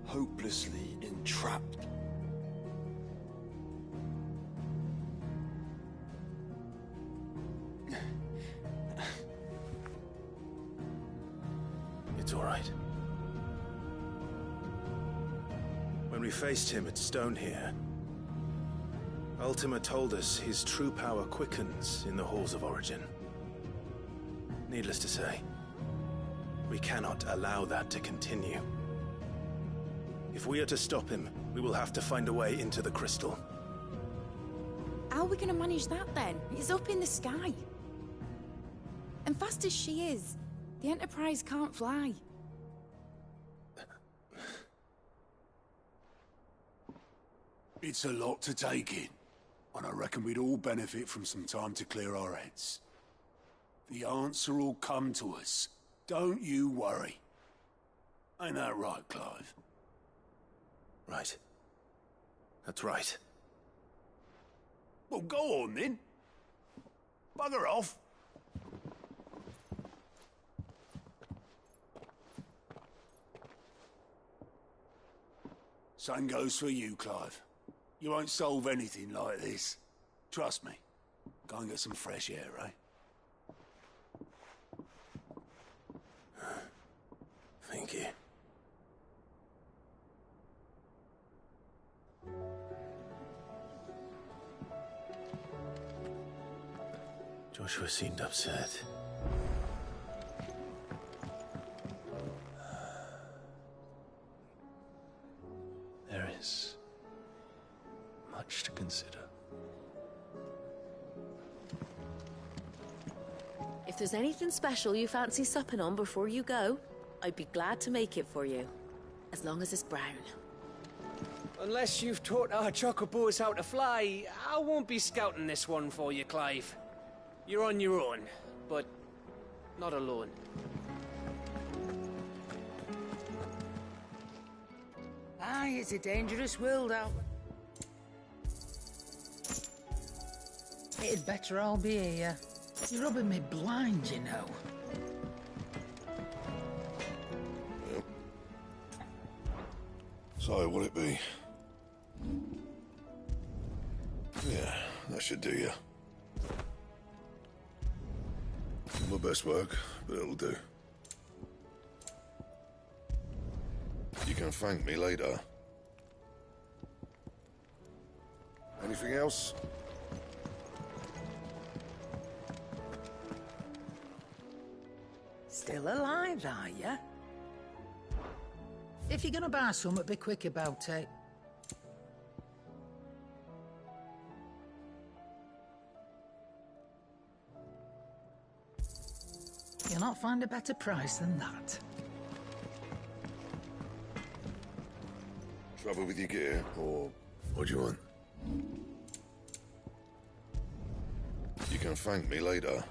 hopelessly entrapped. It's all right. When we faced him at Stone here, Ultima told us his true power quickens in the Halls of Origin. Needless to say, we cannot allow that to continue. If we are to stop him, we will have to find a way into the crystal. How are we going to manage that then? It's up in the sky. And fast as she is, the Enterprise can't fly. It's a lot to take in, and I reckon we'd all benefit from some time to clear our heads. The answer will come to us. Don't you worry. Ain't that right, Clive? Right. That's right. Well, go on then. Bugger off. Same goes for you, Clive. You won't solve anything like this. Trust me. Go and get some fresh air, eh? Thank you. Joshua seemed upset. There is much to consider. If there's anything special you fancy supping on before you go, I'd be glad to make it for you. As long as it's brown. Unless you've taught our chocobos how to fly, I won't be scouting this one for you, Clive. You're on your own, but not alone. Aye, it's a dangerous world out. It'd better all be here. You're rubbing me blind, you know. So, will it be? Yeah, that should do you. Not my best work, but it'll do. You can thank me later. Anything else? Still alive, are you? If you're gonna buy something, be quick about it. You'll not find a better price than that. Trouble with your gear, or what do you want? You can thank me later.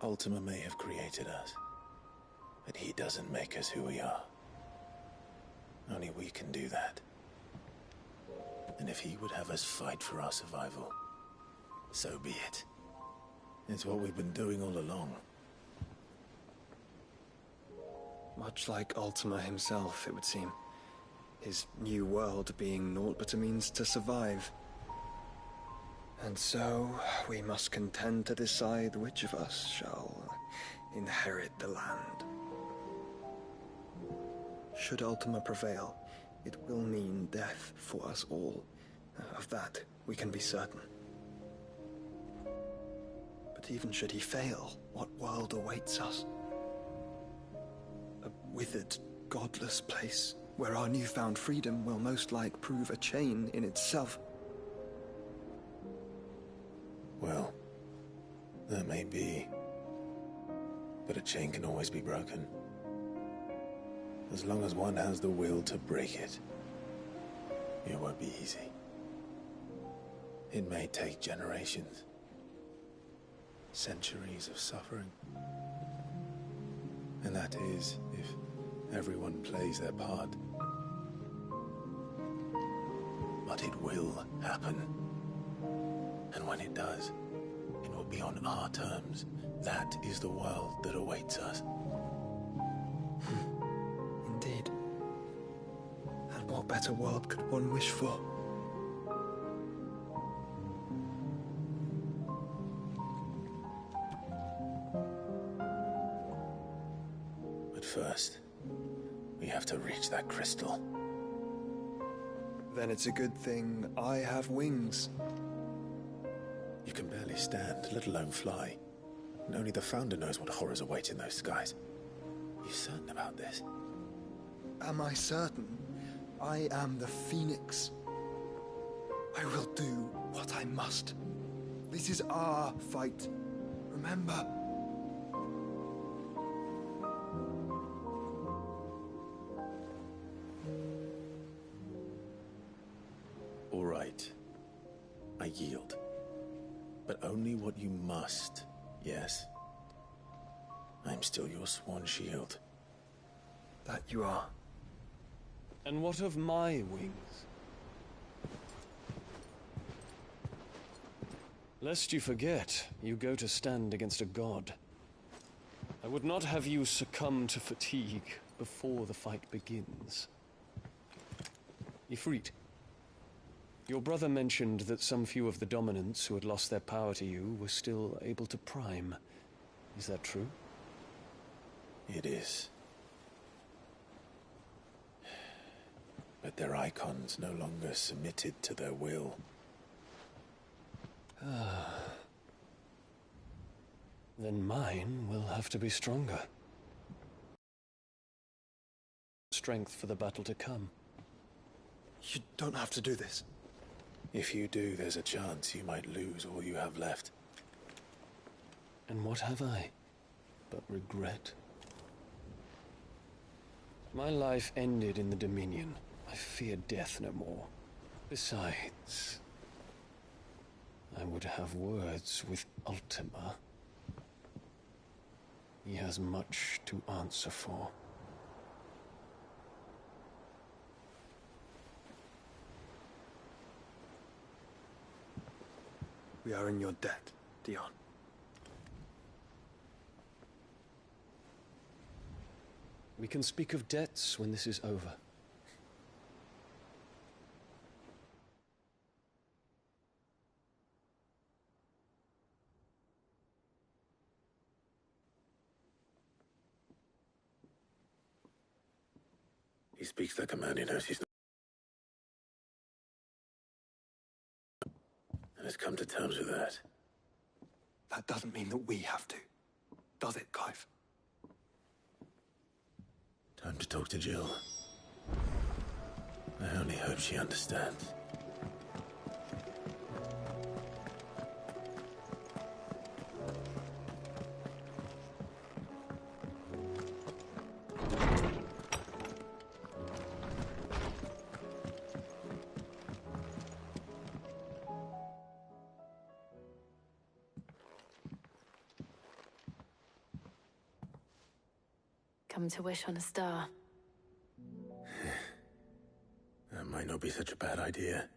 Ultima may have created us, but he doesn't make us who we are. Only we can do that. And if he would have us fight for our survival, so be it. It's what we've been doing all along. Much like Ultima himself, it would seem. His new world being naught but a means to survive. And so, we must contend to decide which of us shall inherit the land. Should Ultima prevail, it will mean death for us all. Of that, we can be certain. But even should he fail, what world awaits us? A withered, godless place, where our newfound freedom will most like prove a chain in itself. Well, that may be. But a chain can always be broken. As long as one has the will to break it. It won't be easy. It may take generations. Centuries of suffering. And that is, if everyone plays their part. But it will happen. And when it does, it will be on our terms. That is the world that awaits us. Indeed. And what better world could one wish for? But first, we have to reach that crystal. Then it's a good thing I have wings. You can barely stand, let alone fly. And only the Founder knows what horrors await in those skies. Are you certain about this? Am I certain? I am the Phoenix. I will do what I must. This is our fight. Remember? All right. I yield. But only what you must, yes? I'm still your sworn shield. That you are. And what of my wings? Lest you forget, you go to stand against a god. I would not have you succumb to fatigue before the fight begins. Ifrit, your brother mentioned that some few of the dominants who had lost their power to you were still able to prime. Is that true? It is. But their icons no longer submitted to their will. Then mine will have to be stronger. Strength for the battle to come. You don't have to do this. If you do, there's a chance you might lose all you have left. And what have I but regret? My life ended in the Dominion. I fear death no more. Besides, I would have words with Ultima. He has much to answer for. We are in your debt, Dion. We can speak of debts when this is over. He speaks like a man who knows he's not. And has come to terms with that. That doesn't mean that we have to. Does it, Clive? Time to talk to Jill. I only hope she understands. Come to wish on a star. That might not be such a bad idea.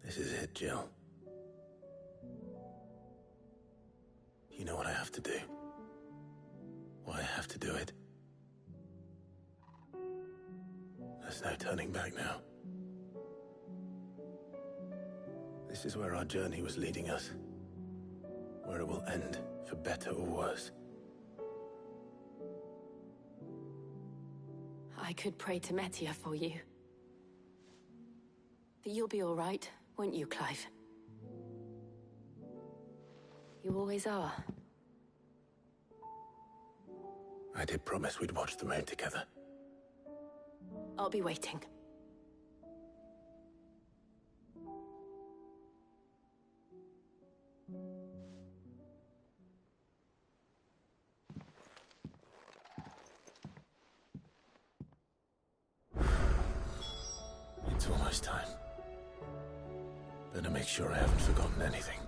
This is it, Jill. You know what I have to do. to do it. There's no turning back now. This is where our journey was leading us. Where it will end, for better or worse. I could pray to Metia for you. But you'll be all right, won't you, Clive? You always are. I did promise we'd watch the moon together. I'll be waiting. It's almost time. Better make sure I haven't forgotten anything.